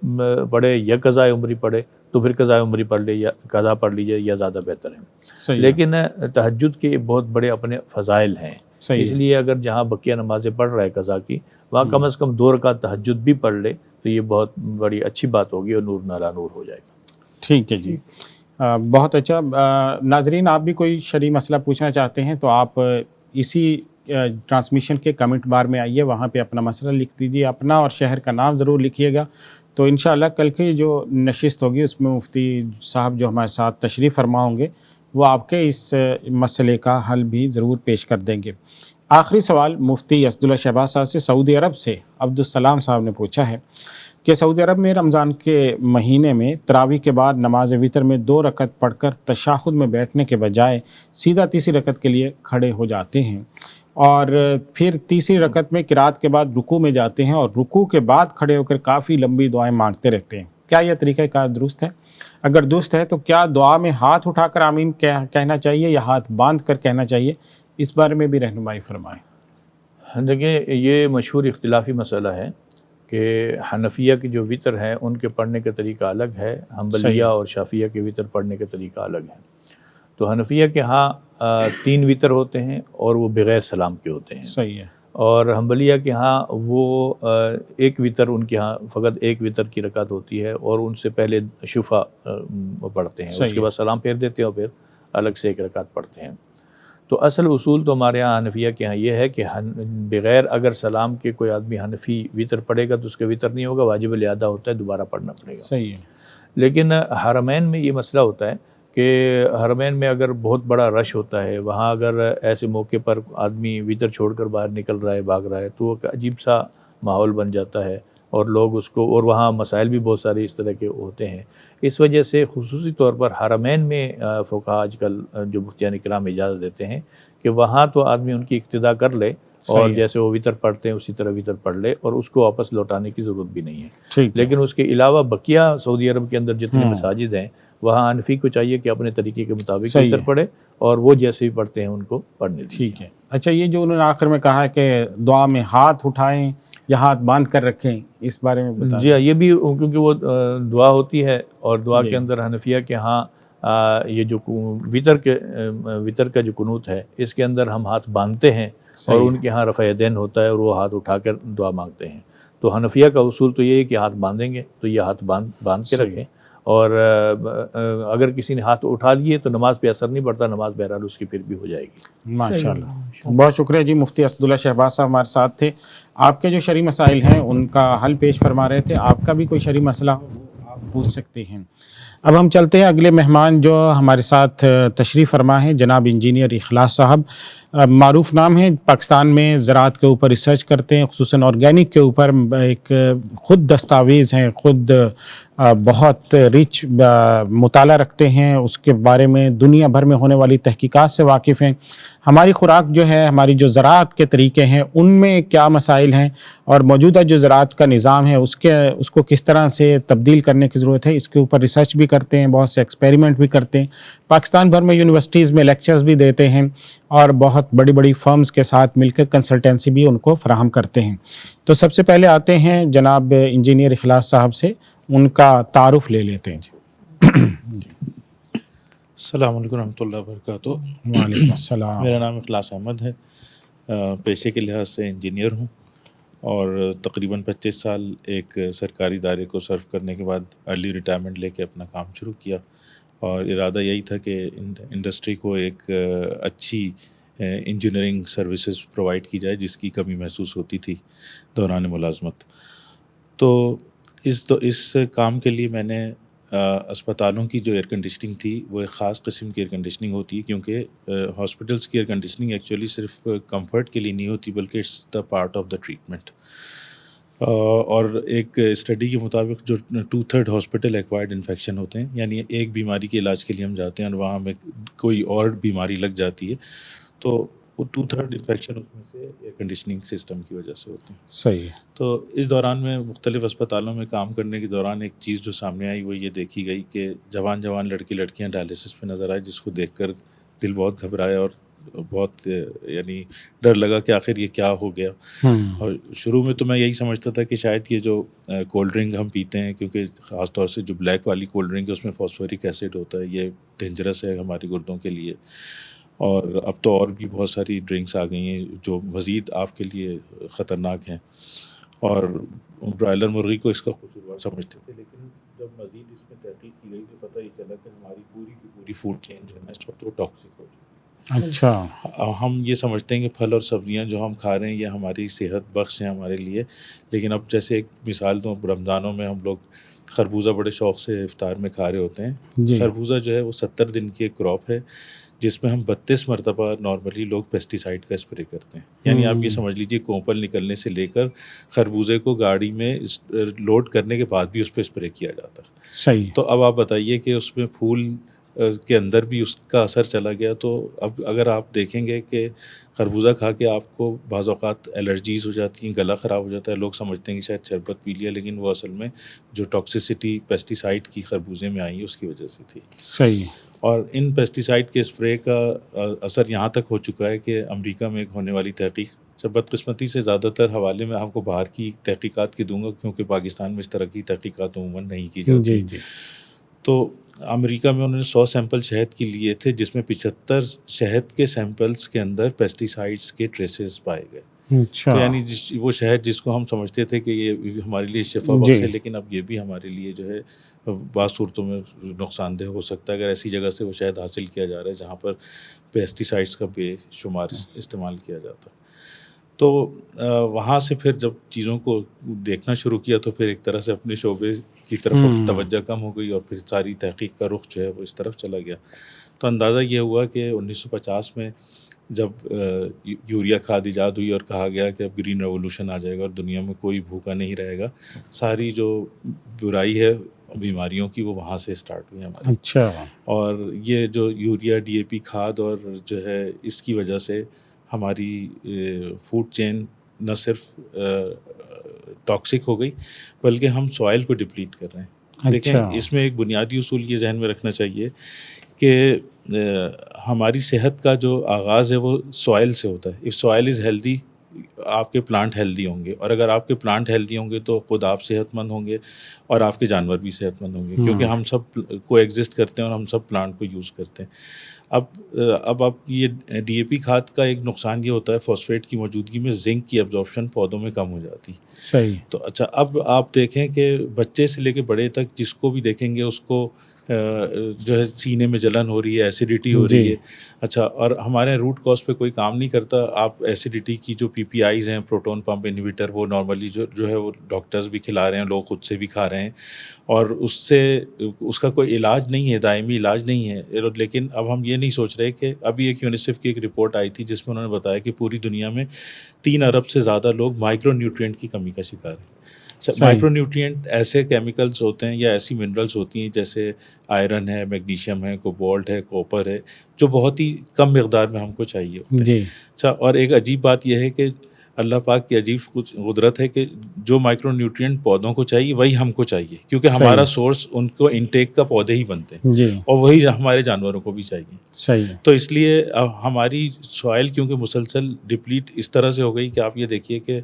پڑھے یا قضاء عمری پڑھے، تو پھر قضاء عمری پڑھ لے یا قضا پڑھ لیجیے یا زیادہ بہتر ہے۔ لیکن تہجد کے بہت بڑے اپنے فضائل ہیں، اس لیے اگر جہاں بقیہ نمازیں پڑھ رہا ہے قضا کی، وہاں کم از کم 2 رکعت تہجد بھی پڑھ لے تو یہ بہت بڑی اچھی بات ہوگی اور نور نالا نور ہو جائے گا۔ ٹھیک ہے جی، بہت اچھا۔ ناظرین، آپ بھی کوئی شرعی مسئلہ پوچھنا چاہتے ہیں تو آپ اسی ٹرانسمیشن کے کمنٹ بار میں آئیے، وہاں پہ اپنا مسئلہ لکھ دیجیے، اپنا اور شہر کا نام ضرور لکھیے گا، تو انشاءاللہ کل کی جو نشست ہوگی اس میں مفتی صاحب جو ہمارے ساتھ تشریف فرما ہوں گے وہ آپ کے اس مسئلے کا حل بھی ضرور پیش کر دیں گے۔ آخری سوال مفتی اسداللہ شہباز صاحب سے سعودی عرب سے عبدالسلام صاحب نے پوچھا ہے کہ سعودی عرب میں رمضان کے مہینے میں تراویح کے بعد نماز وتر میں 2 رکعت پڑھ کر تشہد میں بیٹھنے کے بجائے سیدھا تیسری رکعت کے لیے کھڑے ہو جاتے ہیں، اور پھر تیسری رکعت میں قرات کے بعد رکوع میں جاتے ہیں اور رکوع کے بعد کھڑے ہو کر کافی لمبی دعائیں مانگتے رہتے ہیں۔ کیا یہ طریقہ کار درست ہے؟ اگر درست ہے تو کیا دعا میں ہاتھ اٹھا کر آمین کہنا چاہیے یا ہاتھ باندھ کر کہنا چاہیے؟ اس بارے میں بھی رہنمائی فرمائیں۔ دیکھیں، یہ مشہور اختلافی مسئلہ ہے کہ حنفیہ کی جو وطر ہے ان کے پڑھنے کا طریقہ الگ ہے، حنبلیہ اور شافعیہ کے وطر پڑھنے کا طریقہ الگ ہے۔ تو حنفیہ کے ہاں 3 وطر ہوتے ہیں اور وہ بغیر سلام کے ہوتے ہیں، صحیح ہے، اور حنبلیہ کے ہاں وہ 1 وطر، ان کے ہاں فقط 1 وطر کی رکعت ہوتی ہے اور ان سے پہلے شفع پڑھتے ہیں، اس کے بعد سلام پھیر دیتے ہیں اور پھر الگ سے 1 رکعت پڑھتے ہیں۔ تو اصل اصول تو ہمارے ہاں حنفیہ کے ہاں یہ ہے کہ بغیر اگر سلام کے کوئی آدمی حنفی وطر پڑھے گا تو اس کا وطر نہیں ہوگا، واجب الادا ہوتا ہے، دوبارہ پڑھنا پڑے گا۔ صحیح ہے۔ لیکن حرمین میں یہ مسئلہ ہوتا ہے کہ حرمین میں اگر بہت بڑا رش ہوتا ہے، وہاں اگر ایسے موقع پر آدمی وطر چھوڑ کر باہر نکل رہا ہے، بھاگ رہا ہے، تو وہ عجیب سا ماحول بن جاتا ہے اور لوگ اس کو، اور وہاں مسائل بھی بہت سارے اس طرح کے ہوتے ہیں۔ اس وجہ سے خصوصی طور پر حرمین میں فقہاء آج کل جو مفتیان کرام اجازت دیتے ہیں کہ وہاں تو آدمی ان کی اقتداء کر لے اور جیسے وہ وطر پڑھتے ہیں اسی طرح وطر پڑھ لے، اور اس کو واپس لوٹانے کی ضرورت بھی نہیں ہے۔ لیکن اس کے علاوہ بقیہ سعودی عرب کے اندر جتنے مساجد ہیں وہاں حنفی کو چاہیے کہ اپنے طریقے کے مطابق وطر پڑھے اور وہ جیسے بھی پڑھتے ہیں ان کو پڑھنے دیجیے۔ ٹھیک ہے۔ اچھا، یہ جو انہوں نے آخر میں کہا ہے کہ دعا میں ہاتھ اٹھائیں یا ہاتھ باندھ کر رکھیں، اس بارے میں بتائیں۔ جی ہاں، یہ بھی کیونکہ وہ دعا ہوتی ہے اور دعا کے اندر حنفیہ کے ہاں یہ جو وطر کا جو قنوت ہے اس کے اندر ہم ہاتھ باندھتے ہیں، اور ان کے ہاں رفع یدین ہوتا ہے اور وہ ہاتھ اٹھا کر دعا مانگتے ہیں۔ تو حنفیہ کا اصول تو یہ ہے کہ ہاتھ باندھیں گے تو یہ ہاتھ باندھ کے رکھیں، اور اگر کسی نے ہاتھ اٹھا لیے تو نماز پہ اثر نہیں پڑتا، نماز بہرحال اس کی پھر بھی ہو جائے گی۔ ماشاءاللہ، بہت شکریہ جی۔ مفتی اسداللہ شہباز صاحب ہمارے ساتھ تھے، آپ کے جو شرعی مسائل ہیں ان کا حل پیش فرما رہے تھے۔ آپ کا بھی کوئی شرعی مسئلہ ہو آپ پوچھ سکتے ہیں۔ اب ہم چلتے ہیں اگلے مہمان جو ہمارے ساتھ تشریف فرما ہے، جناب انجینئر اخلاص صاحب۔ معروف نام ہے، پاکستان میں زراعت کے اوپر ریسرچ کرتے ہیں، خصوصاً آرگینک کے اوپر ایک خود دستاویز ہیں، خود بہت ریچ مطالعہ رکھتے ہیں، اس کے بارے میں دنیا بھر میں ہونے والی تحقیقات سے واقف ہیں۔ ہماری خوراک جو ہے، ہماری جو زراعت کے طریقے ہیں ان میں کیا مسائل ہیں، اور موجودہ جو زراعت کا نظام ہے اس کو کس طرح سے تبدیل کرنے کی ضرورت ہے، اس کے اوپر ریسرچ بھی کرتے ہیں، بہت سے ایکسپیریمنٹ بھی کرتے ہیں، پاکستان بھر میں یونیورسٹیز میں لیکچرز بھی دیتے ہیں، اور بہت بڑی بڑی فرمز کے ساتھ مل کر کنسلٹنسی بھی ان کو فراہم کرتے ہیں۔ تو سب سے پہلے آتے ہیں جناب انجینئر اخلاص صاحب سے، ان کا تعارف لے لیتے ہیں۔ السلام علیکم ورحمۃ اللہ وبرکاتہ. وعلیکم السلام. میرا نام اخلاص احمد ہے. پیشے کے لحاظ سے انجینئر ہوں اور تقریباً 25 سال ایک سرکاری ادارے کو سرو کرنے کے بعد ارلی ریٹائرمنٹ لے کے اپنا کام شروع کیا، اور ارادہ یہی تھا کہ انڈسٹری کو ایک اچھی انجینئرنگ سروسز پرووائڈ کی جائے جس کی کمی محسوس ہوتی تھی دوران ملازمت. تو اس کام کے لیے میں نے اسپتالوں کی جو ایئر کنڈیشننگ تھی وہ ایک خاص قسم کی ایئر کنڈیشننگ ہوتی ہے، کیونکہ ہاسپٹلس کی ایئر کنڈیشننگ ایکچولی صرف کمفرٹ کے لیے نہیں ہوتی بلکہ it's the part of the treatment. اور ایک اسٹڈی کے مطابق جو 2/3 ہاسپٹل ایکوائرڈ انفیکشن ہوتے ہیں، یعنی ایک بیماری کے علاج کے لیے ہم جاتے ہیں اور وہاں ہمیں کوئی اور بیماری لگ جاتی ہے، تو وہ 2/3 انفیکشن اس میں سے ایئر کنڈیشننگ سسٹم کی وجہ سے ہوتے ہیں. صحیح. تو اس دوران میں مختلف اسپتالوں میں کام کرنے کے دوران ایک چیز جو سامنے آئی وہ یہ دیکھی گئی کہ جوان لڑکی لڑکیاں ڈائلسس پہ نظر آئے، جس کو دیکھ کر دل بہت گھبرایا اور بہت یعنی ڈر لگا کہ آخر یہ کیا ہو گیا. اور شروع میں تو میں یہی سمجھتا تھا کہ شاید یہ جو کولڈ ڈرنک ہم پیتے ہیں، کیونکہ خاص طور سے جو بلیک والی کولڈ ڈرنک ہے اس میں فاسفورک ایسڈ ہوتا ہے، یہ ڈینجرس ہے ہماری گردوں کے لیے. اور اب تو اور بھی بہت ساری ڈرنکس آ گئی ہیں جو مزید آپ کے لیے خطرناک ہیں، اور برائلر مرغی کو اس کا قصوروار سمجھتے تھے. لیکن جب مزید اس میں تحقیق کی گئی تو پتہ یہ چلا کہ ہماری پوری کی پوری فوڈ چین جو ہے نا اس وقت وہ ٹاکسک ہو جاتی ہے. اچھا. ہم یہ سمجھتے ہیں کہ پھل اور سبزیاں جو ہم کھا رہے ہیں یہ ہماری صحت بخش ہیں ہمارے لیے، لیکن اب جیسے ایک مثال دوں، رمضانوں میں ہم لوگ خربوزہ بڑے شوق سے افطار میں کھا رہے ہوتے ہیں. جی. خربوزہ جو ہے وہ 70 دن کی ایک کراپ ہے جس میں ہم 32 مرتبہ نارملی لوگ پیسٹی سائڈ کا اسپرے کرتے ہیں. یعنی آپ یہ سمجھ لیجئے کوپل نکلنے سے لے کر خربوزے کو گاڑی میں لوڈ کرنے کے بعد بھی اس پہ اسپرے کیا جاتا ہے. صحیح. تو اب آپ بتائیے کہ اس میں پھول کے اندر بھی اس کا اثر چلا گیا. تو اب اگر آپ دیکھیں گے کہ خربوزہ کھا کے آپ کو بعض اوقات الرجیز ہو جاتی ہیں، گلا خراب ہو جاتا ہے، لوگ سمجھتے ہیں کہ شاید شربت پی لیا، لیکن وہ اصل میں جو ٹاکسیسٹی پیسٹی سائڈ کی خربوزے میں آئی اس کی وجہ سے تھی. صحیح. اور ان پیسٹی سائڈ کے اسپرے کا اثر یہاں تک ہو چکا ہے کہ امریکہ میں ایک ہونے والی تحقیق، جب بدقسمتی سے زیادہ تر حوالے میں آپ کو باہر کی تحقیقات کی دوں گا کیونکہ پاکستان میں اس طرح کی تحقیقات عموماً نہیں کی جاتی. جی. تو امریکہ میں انہوں نے 100 سیمپل شہد کے لیے تھے، جس میں 75 شہد کے سیمپلز کے اندر پیسٹی سائڈس کے ٹریسز پائے گئے. اچھا. تو یعنی وہ شہد جس کو ہم سمجھتے تھے کہ یہ ہمارے لیے شفا بخش ہے، لیکن اب یہ بھی ہمارے لیے جو ہے بعض صورتوں میں نقصان دہ ہو سکتا ہے اگر ایسی جگہ سے وہ شہد حاصل کیا جا رہا ہے جہاں پر پیسٹی سائڈس کا بے شمار استعمال کیا جاتا ہے. تو وہاں سے پھر جب چیزوں کو دیکھنا شروع کیا تو پھر ایک طرح سے اپنے شعبے کی طرف توجہ کم ہو گئی اور پھر ساری تحقیق کا رخ جو ہے وہ اس طرف چلا گیا. تو اندازہ یہ ہوا کہ 1950 میں جب یوریا کھاد ایجاد ہوئی اور کہا گیا کہ اب گرین ریولوشن آ جائے گا اور دنیا میں کوئی بھوکا نہیں رہے گا، ساری جو برائی ہے بیماریوں کی وہ وہاں سے اسٹارٹ ہوئی ہماری. اچھا. اور یہ جو یوریا ڈی اے پی کھاد اور جو ہے اس کی وجہ سے ہماری فوڈ چین نہ صرف ٹاکسک ہو گئی بلکہ ہم سوائل کو ڈپلیٹ کر رہے ہیں. دیکھیں اس میں ایک بنیادی اصول یہ ذہن میں رکھنا چاہیے کہ ہماری صحت کا جو آغاز ہے وہ سوائل سے ہوتا ہے. اف سوائل از ہیلدی آپ کے پلانٹ ہیلدی ہوں گے، اور اگر آپ کے پلانٹ ہیلدی ہوں گے تو خود آپ صحت مند ہوں گے اور آپ کے جانور بھی صحت مند ہوں گے، کیونکہ ہم سب کو ایگزسٹ کرتے ہیں اور ہم سب پلانٹ کو یوز کرتے ہیں. اب یہ ڈی اے پی کھاد کا ایک نقصان یہ ہوتا ہے فاسفیٹ کی موجودگی میں زنک کی ایبزارپشن پودوں میں کم ہو جاتی. صحیح. تو اچھا اب آپ دیکھیں کہ بچے سے لے کے بڑے تک جس کو بھی دیکھیں گے اس کو جو ہے سینے میں جلن ہو رہی ہے، ایسیڈیٹی ہو رہی ہے. اچھا، اور ہمارے روٹ کاز پہ کوئی کام نہیں کرتا. آپ ایسیڈیٹی کی جو پی پی آئیز ہیں، پروٹون پمپ انہیبیٹر، وہ نارملی جو ہے وہ ڈاکٹرز بھی کھلا رہے ہیں، لوگ خود سے بھی کھا رہے ہیں، اور اس کا کوئی علاج نہیں ہے، دائمی علاج نہیں ہے. لیکن اب ہم یہ نہیں سوچ رہے کہ ابھی ایک یونیسیف کی ایک رپورٹ آئی تھی جس میں انہوں نے بتایا کہ پوری دنیا میں 3 ارب سے زیادہ لوگ مائکرو نیوٹرینٹ کی کمی کا شکار ہیں. مائکرو نیوٹرینٹ ایسے کیمیکلز ہوتے ہیں یا ایسی منرلز ہوتی ہیں جیسے آئرن ہے، میگنیشیم ہے، کوبالٹ ہے، کوپر ہے، جو بہت ہی کم مقدار میں ہم کو چاہیے ہوتے ہیں. اچھا، اور ایک عجیب بات یہ ہے کہ اللہ پاک کی عجیب کچھ قدرت ہے کہ جو مائکرو نیوٹرینٹ پودوں کو چاہیے وہی ہم کو چاہیے، کیونکہ ہمارا سورس ان کو انٹیک کا پودے ہی بنتے ہیں، اور وہی ہمارے جانوروں کو بھی چاہیے. صحیح. تو اس لیے ہماری سوائل کیونکہ مسلسل ڈپلیٹ اس طرح سے ہو گئی کہ آپ یہ دیکھیے کہ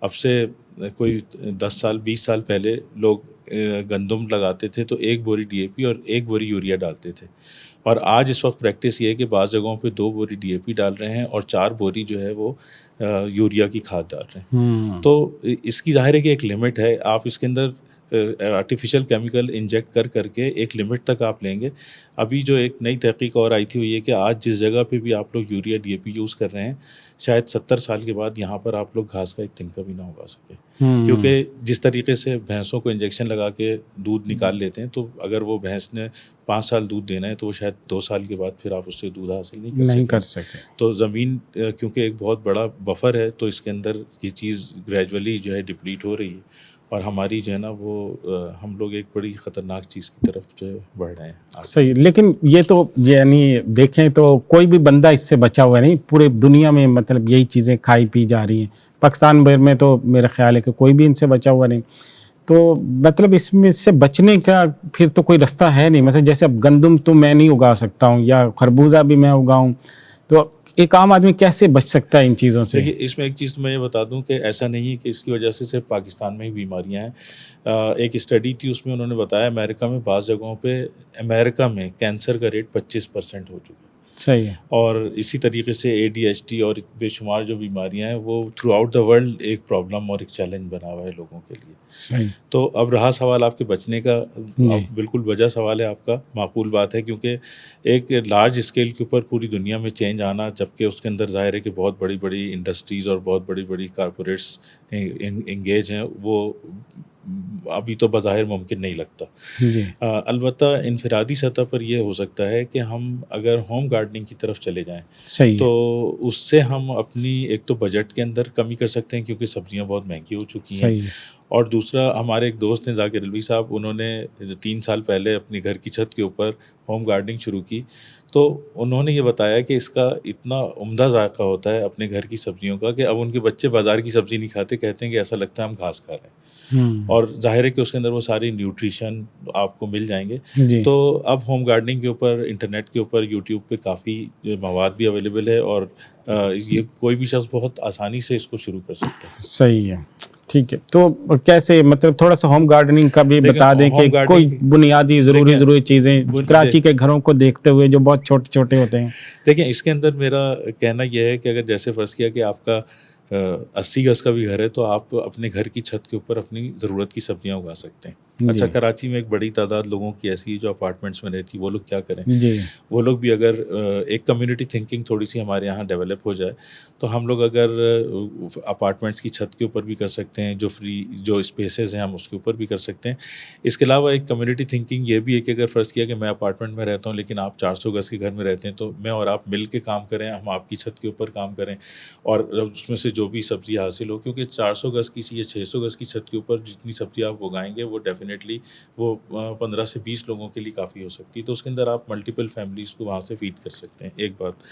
اب سے کوئی 10 سال 20 سال پہلے لوگ گندم لگاتے تھے تو 1 بوری ڈی اے پی اور 1 بوری یوریا ڈالتے تھے، اور آج اس وقت پریکٹس یہ ہے کہ بعض جگہوں پہ 2 بوری DAP ڈال رہے ہیں اور 4 بوری جو ہے وہ یوریا کی کھاد ڈال رہے ہیں. تو اس کی ظاہر ہے کہ ایک لمٹ ہے. آپ اس کے اندر آرٹیفیشیل کیمیکل انجیکٹ کر کے ایک لمٹ تک آپ لیں گے. ابھی جو ایک نئی تحقیق اور آئی تھی وہ یہ کہ آج جس جگہ پہ بھی آپ لوگ یوریا DAP یوز کر رہے ہیں شاید 70 سال کے بعد یہاں پر آپ لوگ گھاس کا ایک تنکا بھی نہ اگا سکے, کیونکہ جس طریقے سے بھینسوں کو انجیکشن لگا کے دودھ نکال لیتے ہیں تو اگر وہ بھینس نے 5 سال دودھ دینا ہے تو وہ شاید 2 سال کے بعد پھر آپ اس سے دودھ حاصل نہیں کر سکتے. تو زمین کیونکہ ایک بہت بڑا بفر ہے تو اس کے اندر یہ چیز گریجولی جو ہے ڈپلیٹ ہو رہی ہے اور ہماری جو ہے نا وہ ہم لوگ ایک بڑی خطرناک چیز کی طرف جو ہے بڑھ رہے ہیں. صحیح, لیکن یہ تو یعنی دیکھیں تو کوئی بھی بندہ اس سے بچا ہوا نہیں, پورے دنیا میں مطلب یہی چیزیں کھائی پی جا رہی ہیں. پاکستان بھر میں تو میرا خیال ہے کہ کوئی بھی ان سے بچا ہوا نہیں. تو مطلب اس میں سے بچنے کا پھر تو کوئی رستہ ہے نہیں. مثلا جیسے اب گندم تو میں نہیں اگا سکتا ہوں یا خربوزہ بھی میں اگاؤں, تو ایک عام آدمی کیسے بچ سکتا ہے ان چیزوں سے؟ دیکھیے اس میں ایک چیز تو میں یہ بتا دوں کہ ایسا نہیں ہے کہ اس کی وجہ سے صرف پاکستان میں ہی بیماریاں ہیں. ایک اسٹڈی تھی اس میں انہوں نے بتایا امریکہ میں بعض جگہوں پہ امریکہ میں کینسر کا ریٹ 25% ہو چکا ہے. صحیح ہے. اور اسی طریقے سے ADHD اور بے شمار جو بیماریاں ہیں وہ تھرو آؤٹ دا ورلڈ ایک پرابلم اور ایک چیلنج بنا ہوا ہے لوگوں کے لیے. صحیح. تو اب رہا سوال آپ کے بچنے کا, بالکل وجہ سوال ہے آپ کا, معقول بات ہے, کیونکہ ایک لارج اسکیل کے اوپر پوری دنیا میں چینج آنا, جبکہ اس کے اندر ظاہر ہے کہ بہت بڑی بڑی انڈسٹریز اور بہت بڑی بڑی کارپوریٹس انگیج ہیں, وہ ابھی تو بظاہر ممکن نہیں لگتا. البتہ انفرادی سطح پر یہ ہو سکتا ہے کہ ہم اگر ہوم گارڈننگ کی طرف چلے جائیں صحیح تو اس سے ہم اپنی ایک تو بجٹ کے اندر کمی کر سکتے ہیں کیونکہ سبزیاں بہت مہنگی ہو چکی ہیں. اور دوسرا ہمارے ایک دوست ہیں ذاکر علوی صاحب, انہوں نے 3 سال پہلے اپنی گھر کی چھت کے اوپر ہوم گارڈننگ شروع کی, تو انہوں نے یہ بتایا کہ اس کا اتنا عمدہ ذائقہ ہوتا ہے اپنے گھر کی سبزیوں کا کہ اب ان کے بچے بازار کی سبزی نہیں کھاتے, کہتے ہیں کہ ایسا لگتا ہے ہم گھاس کھا رہے ہیں. اور ظاہر ہے کہ اس کے اندر وہ ساری نیوٹریشن آپ کو مل جائیں گے. تو اب ہوم گارڈننگ کے اوپر انٹرنیٹ کے اوپر یوٹیوب پہ کافی مواد بھی اویلیبل ہے اور یہ کوئی بھی شخص بہت آسانی سے اس کو شروع کر سکتا ہے. صحیح ہے, ٹھیک ہے. تو کیسے مطلب تھوڑا سا ہوم گارڈننگ کا بھی بتا دیں کہ کوئی بنیادی ضروری چیزیں کراچی کے گھروں کو دیکھتے ہوئے جو بہت چھوٹے چھوٹے ہوتے ہیں. دیکھیں اس کے اندر میرا کہنا یہ ہے کہ اگر جیسے فرض کیا کہ آپ کا 80 گز کا بھی گھر ہے تو آپ اپنے گھر کی چھت کے اوپر اپنی ضرورت کی سبزیاں اگا سکتے ہیں. اچھا, کراچی میں ایک بڑی تعداد لوگوں کی ایسی جو اپارٹمنٹس میں رہتی, وہ لوگ کیا کریں, وہ لوگ بھی اگر ایک کمیونٹی تھنکنگ تھوڑی سی ہمارے یہاں ڈیولپ ہو جائے تو ہم لوگ اگر اپارٹمنٹس کی چھت کے اوپر بھی کر سکتے ہیں, جو اسپیسیز ہیں ہم اس کے اوپر بھی کر سکتے ہیں. اس کے علاوہ ایک کمیونٹی تھنکنگ یہ بھی ہے کہ اگر فرض کیا کہ میں اپارٹمنٹ میں رہتا ہوں لیکن آپ 400 گز کے گھر میں رہتے ہیں تو میں اور آپ مل کے کام کریں, ہم آپ کی چھت کے اوپر کام کریں اور اس میں سے جو بھی سبزی حاصل ہو, کیونکہ 400 گز کی یا 600 گز کی چھت کے اوپر جتنی سبزی آپ اگائیں گے وہ ڈیفینیٹلی وہ 15 سے 20 لوگوں کے لیے کافی ہو سکتی ہے. تو اس کے اندر آپ ملٹیپل فیملیز کو وہاں سے فیڈ کر سکتے ہیں, ایک بات.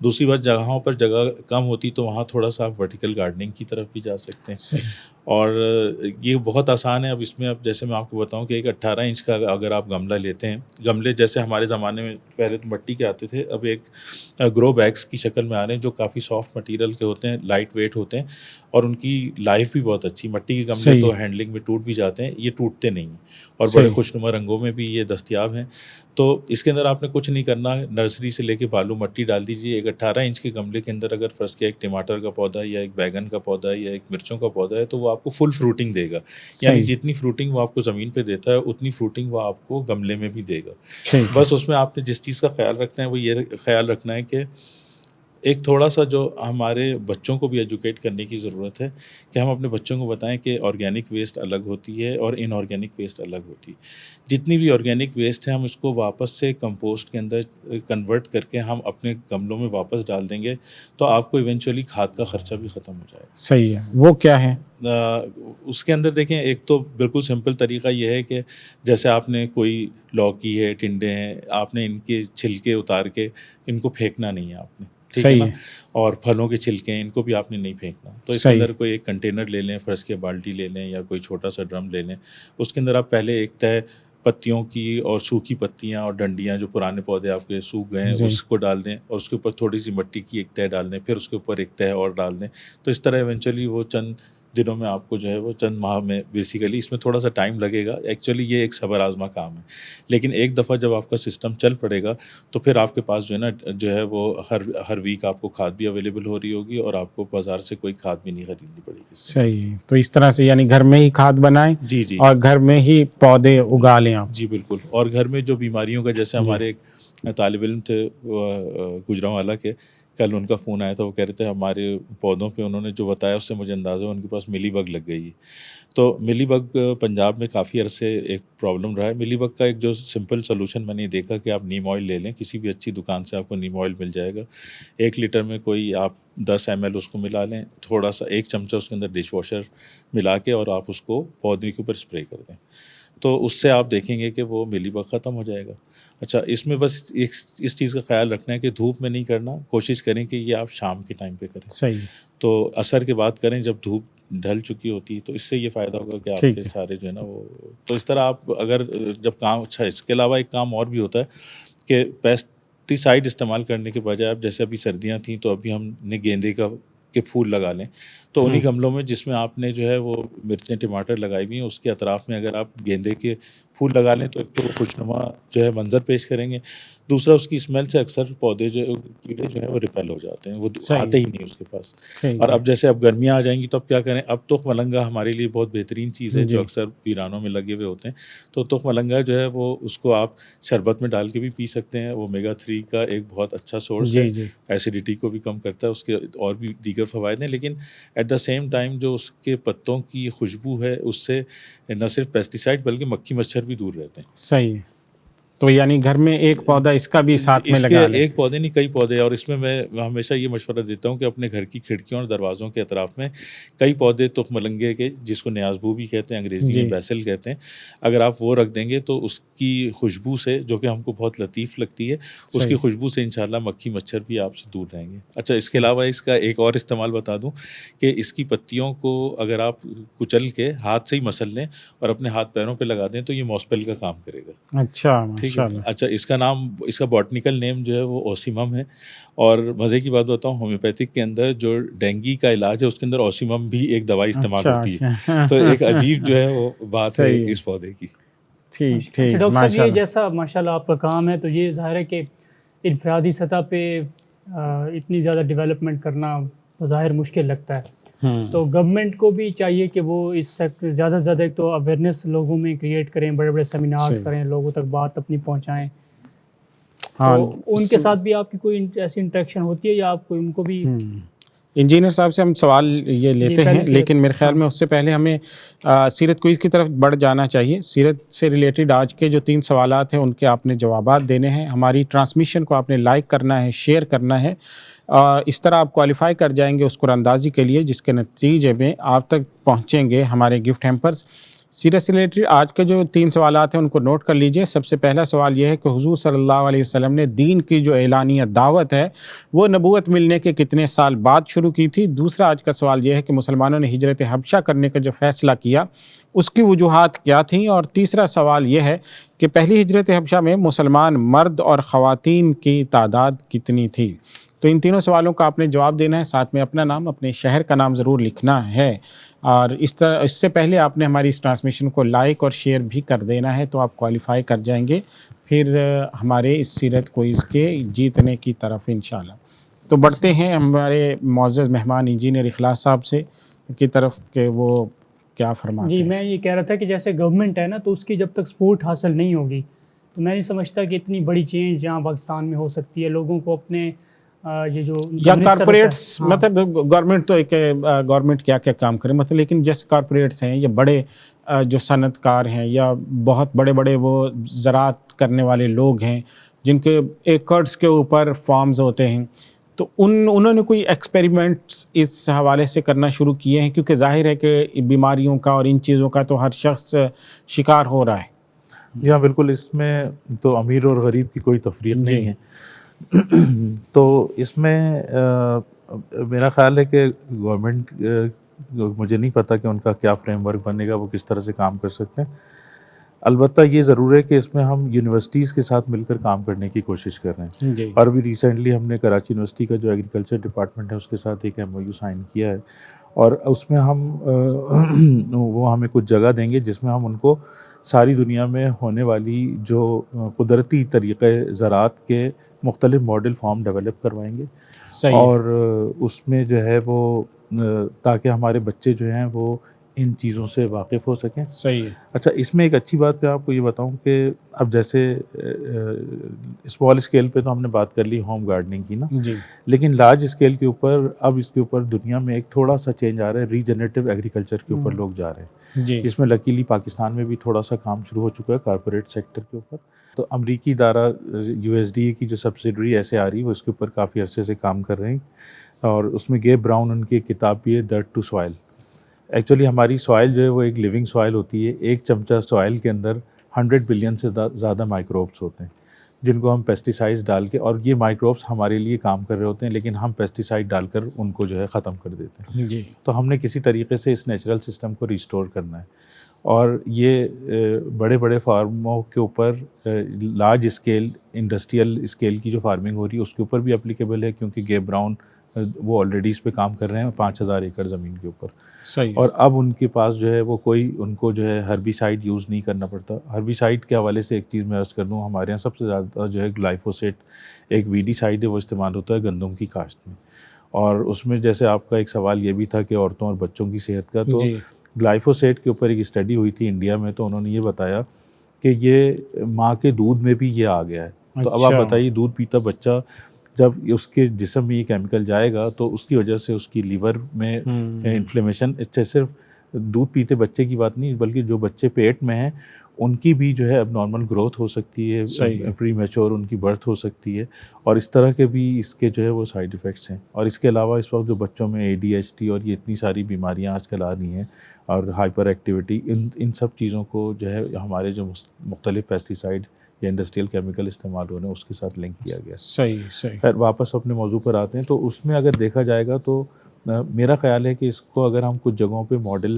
دوسری بات, جگہوں پر جگہ کم ہوتی تو وہاں تھوڑا سا آپ ورٹیکل گارڈننگ کی طرف بھی جا سکتے ہیں. اور یہ بہت آسان ہے. اب اس میں اب جیسے میں آپ کو بتاؤں کہ ایک 18 انچ کا اگر آپ گملہ لیتے ہیں, گملے جیسے ہمارے زمانے میں پہلے تو مٹی کے آتے تھے, اب ایک گرو بیگس کی شکل میں آ رہے ہیں جو کافی سافٹ مٹیریل کے ہوتے ہیں, لائٹ ویٹ ہوتے ہیں اور ان کی لائف بھی بہت اچھی. مٹی کے گملے تو ہینڈلنگ میں ٹوٹ بھی جاتے ہیں, یہ ٹوٹتے نہیں ہیں اور بڑے خوشنما رنگوں میں بھی یہ دستیاب ہیں. تو اس کے اندر آپ نے کچھ نہیں کرنا, نرسری سے لے کے بالو مٹی ڈال دیجیے. ایک 18 انچ کے گملے کے اندر اگر فرض کیا ایک ٹماٹر کا پودا یا ایک بیگن کا پودا یا ایک مرچوں کا پودا ہے تو وہ آپ کو فل فروٹنگ دے گا. یعنی جتنی فروٹنگ وہ آپ کو زمین پہ دیتا ہے اتنی فروٹنگ وہ آپ کو گملے میں بھی دے گا. بس اس میں آپ نے جس چیز کا خیال رکھنا ہے وہ یہ خیال رکھنا ہے کہ ایک تھوڑا سا جو ہمارے بچوں کو بھی ایجوکیٹ کرنے کی ضرورت ہے کہ ہم اپنے بچوں کو بتائیں کہ آرگینک ویسٹ الگ ہوتی ہے اور ان آرگینک ویسٹ الگ ہوتی ہے. جتنی بھی آرگینک ویسٹ ہے ہم اس کو واپس سے کمپوسٹ کے اندر کنورٹ کر کے ہم اپنے گملوں میں واپس ڈال دیں گے تو آپ کو ایونچولی کھاد کا خرچہ بھی ختم ہو جائے گا. صحیح ہے. وہ کیا ہے اس کے اندر دیکھیں, ایک تو بالکل سمپل طریقہ یہ ہے کہ جیسے آپ نے کوئی لوکی ہے, ٹنڈے ہیں, آپ نے ان کے چھلکے اتار کے ان کو پھینکنا نہیں ہے آپ نے, ٹھیک ہے نا. اور پھلوں کے چھلکے ہیں ان کو بھی آپ نے نہیں پھینکنا. تو اس کے اندر کوئی ایک کنٹینر لے لیں, فرض کے بالٹی لے لیں یا کوئی چھوٹا سا ڈرم لے لیں. اس کے اندر آپ پہلے ایک تہہ پتیوں کی اور سوکھی پتیاں اور ڈنڈیاں جو پرانے پودے آپ کے سوکھ گئے ہیں اس کو ڈال دیں اور اس کے اوپر تھوڑی سی مٹی کی ایک تہہ ڈال دیں, پھر اس کے اوپر ایک تہہ اور ڈال دیں. تو اس طرح ایونچولی وہ چند دنوں میں آپ کو جو ہے وہ چند ماہ میں بیسیکلی اس میں تھوڑا سا ٹائم لگے گا. ایکچولی یہ ایک صبر آزما کام ہے, لیکن ایک دفعہ جب آپ کا سسٹم چل پڑے گا تو پھر آپ کے پاس جو ہے نا جو ہے وہ ہر ویک آپ کو کھاد بھی اویلیبل ہو رہی ہوگی اور آپ کو بازار سے کوئی کھاد بھی نہیں خریدنی پڑے گی. صحیح. تو اس طرح سے یعنی گھر میں ہی کھاد بنائیں جی جی اور گھر میں ہی پودے اگا لیں آپ. جی بالکل. اور گھر میں جو بیماریوں کا, جیسے ہمارے ایک طالب علم تھے گجرانوالہ کے, کل ان کا فون آیا تھا, وہ کہہ رہے تھے ہمارے پودوں پہ انہوں نے جو بتایا اس سے مجھے اندازہ ان کے پاس ملی بگ لگ گئی ہے. تو ملی بگ پنجاب میں کافی عرصے ایک پرابلم رہا ہے. ملی بگ کا ایک جو سمپل سولوشن میں نے دیکھا کہ آپ نیم آئل لے لیں, کسی بھی اچھی دکان سے آپ کو نیم آئل مل جائے گا. 1 لیٹر میں کوئی آپ 10 ml اس کو ملا لیں, تھوڑا سا 1 چمچہ اس کے اندر ڈش واشر ملا کے اور آپ اس کو پودے کے اوپر اسپرے کر دیں, تو اس سے آپ دیکھیں گے کہ وہ ملی بگ ختم ہو جائے گا. اچھا, اس میں بس اس چیز کا خیال رکھنا ہے کہ دھوپ میں نہیں کرنا, کوشش کریں کہ یہ آپ شام کے ٹائم پہ کریں. صحیح. تو عصر کے بعد کریں جب دھوپ ڈھل چکی ہوتی ہے, تو اس سے یہ فائدہ ہوگا کہ آپ کے سارے جو ہے نا وہ, تو اس طرح آپ اگر جب کام, اچھا اس کے علاوہ ایک کام اور بھی ہوتا ہے کہ پیسٹی سائڈ استعمال کرنے کے بجائے آپ, جیسے ابھی سردیاں تھیں تو ابھی ہم نے گیندے کے پھول لگا لیں, تو انہی گملوں میں جس میں آپ نے جو ہے وہ مرچیں ٹماٹر لگائی ہوئی ہیں اس کے اطراف میں اگر آپ گیندے کے پھول لگا لیں تو ایک تو خوشنما جو ہے منظر پیش کریں گے, دوسرا اس کی اسمیل سے اکثر پودے جو کیڑے جو ہیں وہ ریپیل ہو جاتے ہیں, وہ آتے ہی نہیں اس کے پاس. اور اب جیسے اب گرمیاں آ جائیں گی تو اب کیا کریں, اب تخم ملنگا ہمارے لیے بہت بہترین چیز ہے جو اکثر ویرانوں میں لگے ہوئے ہوتے ہیں. تو تخم ملنگا جو ہے وہ اس کو آپ شربت میں ڈال کے بھی پی سکتے ہیں, وہ اومیگا 3 کا ایک بہت اچھا سورس ہے, ایسیڈیٹی کو بھی کم کرتا ہے, اس کے اور بھی دیگر فوائد ہیں. لیکن ایٹ دا سیم ٹائم جو اس کے پتوں کی خوشبو ہے اس سے نہ صرف پیسٹیسائڈ بلکہ مکھی مچھر بھی دور رہتے ہیں. صحیح. تو یعنی گھر میں ایک پودا اس کا بھی ساتھ میں اس لگا کے لیں. ایک پودے نہیں کئی پودے, اور اس میں ہمیشہ یہ مشورہ دیتا ہوں کہ اپنے گھر کی کھڑکیوں اور دروازوں کے اطراف میں کئی پودے تخم ملنگے کے, جس کو نیازبو بھی کہتے ہیں, انگریزی میں بیسل کہتے ہیں, اگر آپ وہ رکھ دیں گے تو اس کی خوشبو سے, جو کہ ہم کو بہت لطیف لگتی ہے, اس کی خوشبو سے انشاءاللہ مکھی مچھر بھی آپ سے دور رہیں گے. اچھا, اس کے علاوہ اس کا ایک اور استعمال بتا دوں کہ اس کی پتیوں کو اگر آپ کچل کے ہاتھ سے ہی مسل لیں اور اپنے ہاتھ پیروں پہ لگا دیں تو یہ موسپل کا کام کرے گا. اچھا, ٹھیک ہے. اچھا, اس کا نام, اس کا باٹنیکل نیم جو ہے وہ اوسیمم ہے. اور مزے کی بات بتاؤں, ہومیوپیتھک کے اندر جو ڈینگی کا علاج ہے اس کے اندر اوسیمم بھی ایک دوائی استعمال ہوتی ہے. تو ایک عجیب جو ہے وہ بات ہے اس پودے کی. ٹھیک ٹھیک. ڈاکٹر صاحب, یہ جیسا ماشاءاللہ آپ کا کام ہے تو یہ ظاہر ہے کہ انفرادی سطح پہ اتنی زیادہ ڈیولپمنٹ کرنا ظاہر مشکل لگتا ہے. تو گورنمنٹ کو بھی چاہیے کہ وہ اس سیکٹر زیادہ سے زیادہ ایک تو اویئرنیس لوگوں میں کریٹ کریں, بڑے بڑے سیمینارز کریں, لوگوں تک بات اپنی پہنچائیں. تو ان کے ساتھ بھی آپ کی کوئی ایسی انٹریکشن ہوتی ہے یا آپ کو ان کو بھی؟ انجینئر صاحب سے ہم سوال یہ لیتے ہیں, لیکن میرے خیال میں اس سے پہلے ہمیں سیرت کوئز کی طرف بڑھ جانا چاہیے. سیرت سے ریلیٹڈ آج کے جو 3 سوالات ہیں ان کے آپ نے جوابات دینے ہیں. ہماری ٹرانسمیشن کو آپ نے لائک کرنا ہے, شیئر کرنا ہے. اس طرح آپ کوالیفائی کر جائیں گے اس قرآن اندازی کے لیے, جس کے نتیجے میں آپ تک پہنچیں گے ہمارے گفٹ ہیمپرز. سیرت سے ریلیٹڈ آج کے جو 3 سوالات ہیں ان کو نوٹ کر لیجئے. سب سے پہلا سوال یہ ہے کہ حضور صلی اللہ علیہ وسلم نے دین کی جو اعلانیہ دعوت ہے وہ نبوت ملنے کے کتنے سال بعد شروع کی تھی؟ دوسرا آج کا سوال یہ ہے کہ مسلمانوں نے ہجرت حبشہ کرنے کا جو فیصلہ کیا اس کی وجوہات کیا تھیں؟ اور تیسرا سوال یہ ہے کہ پہلی ہجرت حبشہ میں مسلمان مرد اور خواتین کی تعداد کتنی تھی؟ تو ان تینوں سوالوں کا آپ نے جواب دینا ہے, ساتھ میں اپنا نام, اپنے شہر کا نام ضرور لکھنا ہے. اور اس سے پہلے آپ نے ہماری اس ٹرانسمیشن کو لائک اور شیئر بھی کر دینا ہے, تو آپ کوالیفائی کر جائیں گے پھر ہمارے اس سیرت کوئز کے جیتنے کی طرف انشاءاللہ. تو بڑھتے ہیں ہمارے معزز مہمان انجینئر اخلاص صاحب سے کی طرف کہ وہ کیا فرماتے ہیں. جی, میں یہ کہہ رہا تھا کہ جیسے گورنمنٹ ہے نا, تو اس کی جب تک سپورٹ حاصل نہیں ہوگی تو میں نہیں سمجھتا کہ اتنی بڑی چینج یہاں پاکستان میں ہو سکتی ہے. لوگوں کو اپنے یہ جو یا کارپوریٹس, مطلب گورنمنٹ تو ایک گورنمنٹ کیا کیا کام کرے, مطلب لیکن جیسے کارپوریٹس ہیں یا بڑے جو صنعت کار ہیں یا بہت بڑے بڑے وہ زراعت کرنے والے لوگ ہیں جن کے ایکڑس کے اوپر فارمز ہوتے ہیں, تو انہوں نے کوئی ایکسپیریمنٹس اس حوالے سے کرنا شروع کیے ہیں؟ کیونکہ ظاہر ہے کہ بیماریوں کا اور ان چیزوں کا تو ہر شخص شکار ہو رہا ہے. جی ہاں بالکل, اس میں تو امیر اور غریب کی کوئی تفریق نہیں ہے. تو اس میں میرا خیال ہے کہ گورنمنٹ, مجھے نہیں پتہ کہ ان کا کیا فریم ورک بنے گا, وہ کس طرح سے کام کر سکتے ہیں. البتہ یہ ضرور ہے کہ اس میں ہم یونیورسٹیز کے ساتھ مل کر کام کرنے کی کوشش کر رہے ہیں. اور بھی ریسنٹلی ہم نے کراچی یونیورسٹی کا جو ایگریکلچر ڈپارٹمنٹ ہے اس کے ساتھ ایک MOU سائن کیا ہے, اور اس میں ہم وہ ہمیں کچھ جگہ دیں گے جس میں ہم ان کو ساری دنیا میں ہونے والی جو قدرتی طریقے زراعت کے مختلف ماڈل فارم ڈیولپ کروائیں گے. صحیح. اور اس میں جو ہے وہ تاکہ ہمارے بچے جو ہیں وہ ان چیزوں سے واقف ہو سکیں. صحیح ہے. اچھا اس میں ایک اچھی بات میں آپ کو یہ بتاؤں کہ اب جیسے اسمال اسکیل پہ تو ہم نے بات کر لی ہوم گارڈننگ کی نا, جی لیکن لارج اسکیل کے اوپر اب اس کے اوپر دنیا میں ایک تھوڑا سا چینج آ رہا ہے, ریجنریٹو ایگریکلچر کے اوپر لوگ جا رہے ہیں, جی جس میں لکیلی پاکستان میں بھی تھوڑا سا کام شروع ہو چکا ہے کارپوریٹ سیکٹر کے اوپر. تو امریکی ادارہ USDA کی جو سبسیڈری ایسے آ رہی ہے وہ اس کے اوپر کافی عرصے سے کام کر رہے ہیں, اور اس میں گیب براؤن ان کی کتاب بھی ہے ڈرٹ ٹو سوائل. ایکچولی ہماری سوائل جو ہے وہ ایک لیونگ سوائل ہوتی ہے. ایک چمچہ سوائل کے اندر 100 بلین سے زیادہ مائکروبس ہوتے ہیں جن کو ہم پیسٹیسائڈز ڈال کے, اور یہ مائکروبس ہمارے لیے کام کر رہے ہوتے ہیں لیکن ہم پیسٹیسائڈ ڈال کر ان کو جو ہے ختم کر دیتے ہیں. جی تو ہم نے کسی طریقے سے اس نیچرل سسٹم کو ریسٹور کرنا ہے, اور یہ بڑے بڑے فارموں کے اوپر لارج اسکیل انڈسٹریل اسکیل کی جو فارمنگ ہو رہی ہے اس کے اوپر بھی اپلیکیبل ہے, کیونکہ گیب براؤن وہ آلریڈی اس پہ کام کر رہے ہیں 5000 ایکڑ زمین کے اوپر. صحیح. اور اب ان کے پاس جو ہے وہ کوئی ان کو جو ہے ہربیسائڈ یوز نہیں کرنا پڑتا. ہربیسائڈ کے حوالے سے ایک چیز میں عرض کر دوں, ہمارے یہاں سب سے زیادہ جو ہے گلائفوسیٹ ایک ویڈیسائڈ ہے, وہ استعمال ہوتا ہے گندم کی کاشت میں. اور اس میں جیسے آپ کا ایک سوال یہ بھی تھا کہ عورتوں اور بچوں کی صحت کا, تو گلائفوسیٹ کے اوپر ایک اسٹڈی ہوئی تھی انڈیا میں, تو انہوں نے یہ بتایا کہ یہ ماں کے دودھ میں بھی یہ آ گیا ہے. تو اب آپ بتائیے دودھ پیتا بچہ جب اس کے جسم میں یہ کیمیکل جائے گا تو اس کی وجہ سے اس کی لیور میں انفلیمیشن, صرف دودھ پیتے بچے کی بات نہیں بلکہ جو بچے پیٹ میں ہیں ان کی بھی جو ہے اب نارمل گروتھ ہو سکتی ہے, پری میچور ان کی برتھ ہو سکتی ہے, اور اس طرح کے بھی اس کے جو ہے وہ سائیڈ ایفیکٹس ہیں. اور اس کے علاوہ اس وقت جو بچوں میں ADHD اور یہ اتنی ساری بیماریاں آج کل آ رہی ہیں اور ہائپر ایکٹیویٹی, ان سب چیزوں کو جو ہے ہمارے جو مختلف پیسٹیسائڈ یا انڈسٹریل کیمیکل استعمال ہو رہے ہیں اس کے ساتھ لنک کیا گیا. صحیح صحیح. خیر واپس اپنے موضوع پر آتے ہیں, تو اس میں اگر دیکھا جائے گا تو میرا خیال ہے کہ اس کو اگر ہم کچھ جگہوں پہ ماڈل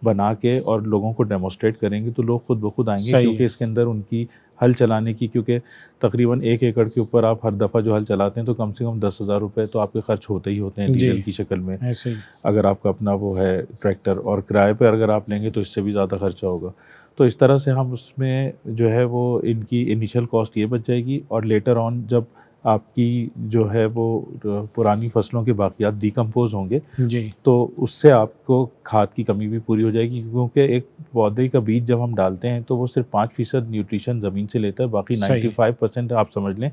بنا کے اور لوگوں کو ڈیمونسٹریٹ کریں گے تو لوگ خود بخود آئیں گے, کیونکہ اس کے اندر ان کی ہل چلانے کی, کیونکہ تقریباً 1 ایکڑ کے اوپر آپ ہر دفعہ جو ہل چلاتے ہیں تو کم سے کم 10,000 روپے تو آپ کے خرچ ہوتے ہی ہوتے ہیں ڈیزل کی شکل میں, اگر آپ کا اپنا وہ ہے ٹریکٹر, اور کرائے پہ اگر آپ لیں گے تو اس سے بھی زیادہ خرچہ ہوگا. تو اس طرح سے ہم اس میں جو ہے وہ ان کی انیشل کاسٹ یہ بچ جائے گی, اور لیٹر آن جب آپ کی جو ہے وہ پرانی فصلوں کے باقیات ڈیکمپوز ہوں گے تو اس سے آپ کو کھاد کی کمی بھی پوری ہو جائے گی, کیونکہ ایک پودے کا بیج جب ہم ڈالتے ہیں تو وہ صرف 5% نیوٹریشن زمین سے لیتا ہے, باقی 95% آپ سمجھ لیں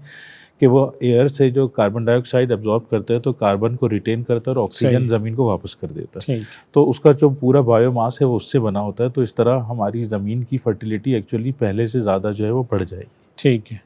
کہ وہ ایئر سے جو کاربن ڈائی آکسائڈ ایبزارب کرتا ہے تو کاربن کو ریٹین کرتا ہے اور آکسیجن زمین کو واپس کر دیتا ہے. تو اس کا جو پورا بایو ماس ہے وہ اس سے بنا ہوتا ہے. تو اس طرح ہماری زمین کی فرٹیلیٹی ایکچولی پہلے سے زیادہ جو ہے وہ بڑھ جائے گی. ٹھیک ہے,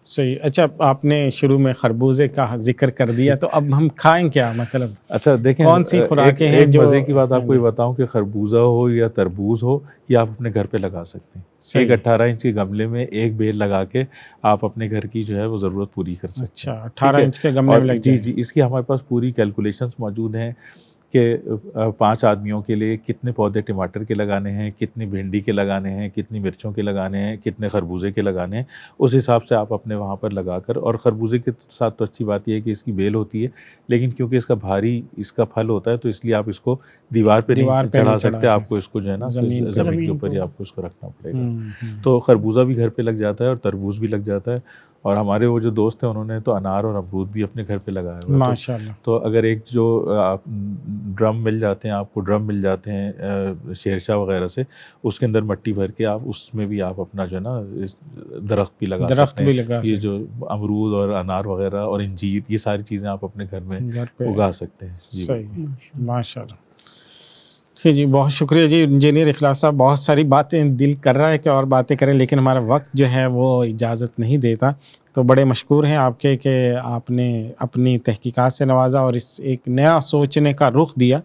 صحیح. اچھا آپ نے شروع میں خربوزے کا ذکر کر دیا, تو اب ہم کھائیں کیا, مطلب اچھا دیکھیں کون سی خوراکیں ہیں جو مزے کی بات آپ کو یہ بتاؤں کہ خربوزہ ہو یا تربوز ہو یہ آپ اپنے گھر پہ لگا سکتے ہیں. ایک 18 انچ کے گملے میں ایک بیل لگا کے آپ اپنے گھر کی جو ہے وہ ضرورت پوری کر سکتے ہیں. اچھا 18 انچ کے گملے میں لگ جی جی, اس کی ہمارے پاس پوری کیلکولیشنز موجود ہیں کہ 5 آدمیوں کے لیے کتنے پودے ٹماٹر کے لگانے ہیں, کتنی بھنڈی کے لگانے ہیں, کتنی مرچوں کے لگانے ہیں, کتنے خربوزے کے لگانے ہیں, اس حساب سے آپ اپنے وہاں پر لگا کر. اور خربوزے کے ساتھ تو اچھی بات یہ ہے کہ اس کی بیل ہوتی ہے, لیکن کیونکہ اس کا بھاری اس کا پھل ہوتا ہے تو اس لیے آپ اس کو دیوار پہ نہیں چڑھا سکتے, آپ کو اس کو جو ہے نا زمین کے اوپر ہی آپ کو اس کو رکھنا پڑے گا. تو خربوزہ بھی گھر پہ لگ جاتا ہے اور تربوز بھی لگ جاتا ہے. اور ہمارے وہ جو دوست ہیں انہوں نے تو انار اور امرود بھی اپنے گھر پہ لگایا ہوا ہے ماشاءاللہ. تو اگر ایک جو ڈرم مل جاتے ہیں آپ کو, ڈرم مل جاتے ہیں شیرشاہ وغیرہ سے, اس کے اندر مٹی بھر کے آپ اس میں بھی آپ اپنا جو ہے نا درخت بھی لگا سکتے ہیں. یہ جو امرود اور انار وغیرہ اور انجیر یہ ساری چیزیں آپ اپنے گھر میں اگا سکتے ہیں. صحیح, ماشاءاللہ. جی بہت شکریہ جی انجینئر اخلاص صاحب. بہت ساری باتیں دل کر رہا ہے کہ اور باتیں کریں, لیکن ہمارا وقت جو ہے وہ اجازت نہیں دیتا. تو بڑے مشکور ہیں آپ کے کہ آپ نے اپنی تحقیقات سے نوازا اور اس ایک نیا سوچنے کا رخ دیا,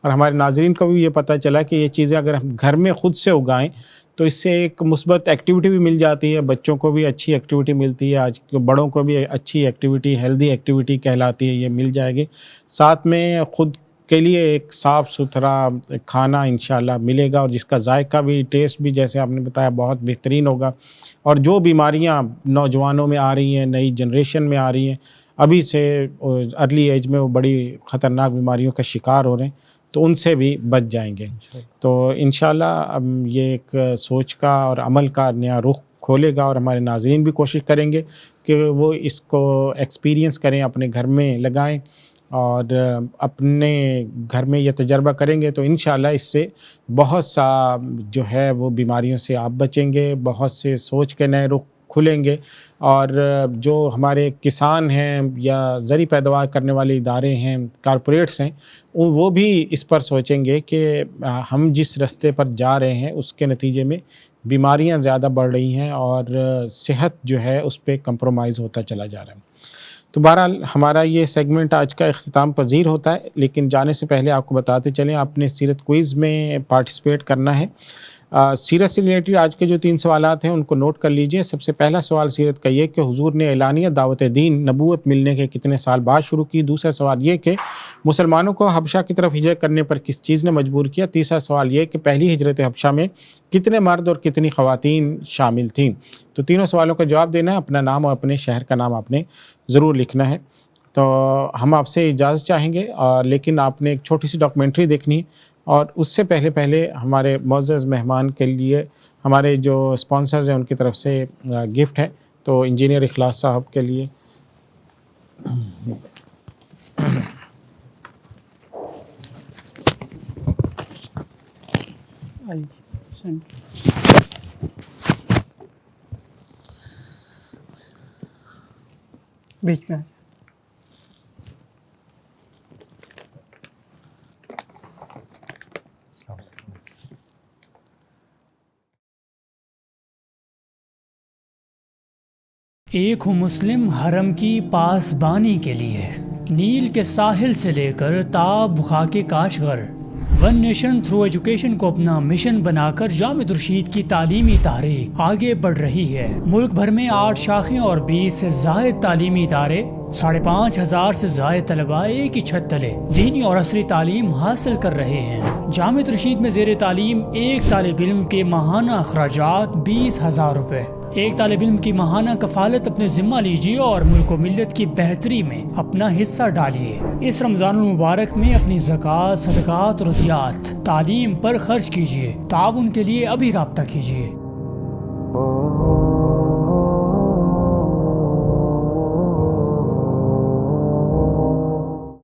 اور ہمارے ناظرین کو بھی یہ پتہ چلا کہ یہ چیزیں اگر ہم گھر میں خود سے اگائیں تو اس سے ایک مثبت ایکٹیویٹی بھی مل جاتی ہے, بچوں کو بھی اچھی ایکٹیویٹی ملتی ہے, آج کے بڑوں کو بھی اچھی ایکٹیویٹی, ہیلدی ایکٹیویٹی کہلاتی ہے, یہ مل جائے گی. ساتھ میں خود کے لیے ایک صاف ستھرا کھانا انشاءاللہ ملے گا, اور جس کا ذائقہ بھی, ٹیسٹ بھی جیسے آپ نے بتایا بہت بہترین ہوگا. اور جو بیماریاں نوجوانوں میں آ رہی ہیں, نئی جنریشن میں آ رہی ہیں, ابھی سے ارلی ایج میں وہ بڑی خطرناک بیماریوں کا شکار ہو رہے ہیں, تو ان سے بھی بچ جائیں گے. تو انشاءاللہ اب یہ ایک سوچ کا اور عمل کا نیا رخ کھولے گا، اور ہمارے ناظرین بھی کوشش کریں گے کہ وہ اس کو ایکسپیرینس کریں، اپنے گھر میں لگائیں اور اپنے گھر میں یہ تجربہ کریں گے تو انشاءاللہ اس سے بہت سا جو ہے وہ بیماریوں سے آپ بچیں گے، بہت سے سوچ کے نئے رخ کھلیں گے. اور جو ہمارے کسان ہیں یا زرعی پیداوار کرنے والے ادارے ہیں، کارپوریٹس ہیں، وہ بھی اس پر سوچیں گے کہ ہم جس راستے پر جا رہے ہیں اس کے نتیجے میں بیماریاں زیادہ بڑھ رہی ہیں اور صحت جو ہے اس پہ کمپرومائز ہوتا چلا جا رہا ہے. تو بہرحال ہمارا یہ سیگمنٹ آج کا اختتام پذیر ہوتا ہے، لیکن جانے سے پہلے آپ کو بتاتے چلیں آپ نے سیرت کوئز میں پارٹیسپیٹ کرنا ہے. سیرت سے ریلیٹڈ آج کے جو 3 سوالات ہیں ان کو نوٹ کر لیجئے. سب سے پہلا سوال سیرت کا یہ کہ حضور نے اعلانیہ دعوت دین نبوت ملنے کے کتنے سال بعد شروع کی. دوسرا سوال یہ کہ مسلمانوں کو حبشہ کی طرف ہجرت کرنے پر کس چیز نے مجبور کیا. تیسرا سوال یہ کہ پہلی ہجرت حبشہ میں کتنے مرد اور کتنی خواتین شامل تھیں. تو تینوں سوالوں کا جواب دینا ہے، اپنا نام اور اپنے شہر کا نام آپ نے ضرور لکھنا ہے. تو ہم آپ سے اجازت چاہیں گے، لیکن آپ نے ایک چھوٹی سی ڈاکومنٹری دیکھنی ہے، اور اس سے پہلے ہمارے معزز مہمان کے لیے ہمارے جو اسپانسرز ہیں ان کی طرف سے گفٹ ہے. تو انجینئر اخلاص صاحب کے لیے بیچ میں ایک ہوں مسلم حرم کی پاسبانی کے لیے، نیل کے ساحل سے لے کر تاب خاک Kashgar, one nation through education کو اپنا مشن بنا کر جامع رشید کی تعلیمی تحریک آگے بڑھ رہی ہے. ملک بھر میں 8 شاخیں اور 20 سے زائد تعلیمی ادارے، 5,500 سے زائد طلباء ایک ہی چھت تلے دینی اور عصری تعلیم حاصل کر رہے ہیں. جامع رشید میں زیر تعلیم ایک طالب علم کے ماہانہ اخراجات 20,000 روپے. ایک طالب علم کی ماہانہ کفالت اپنے ذمہ لیجیے اور ملک و ملت کی بہتری میں اپنا حصہ ڈالیے. اس رمضان المبارک میں اپنی زکوٰۃ، صدقات اور عطیات تعلیم پر خرچ کیجیے. تعاون کے لیے ابھی رابطہ کیجیے.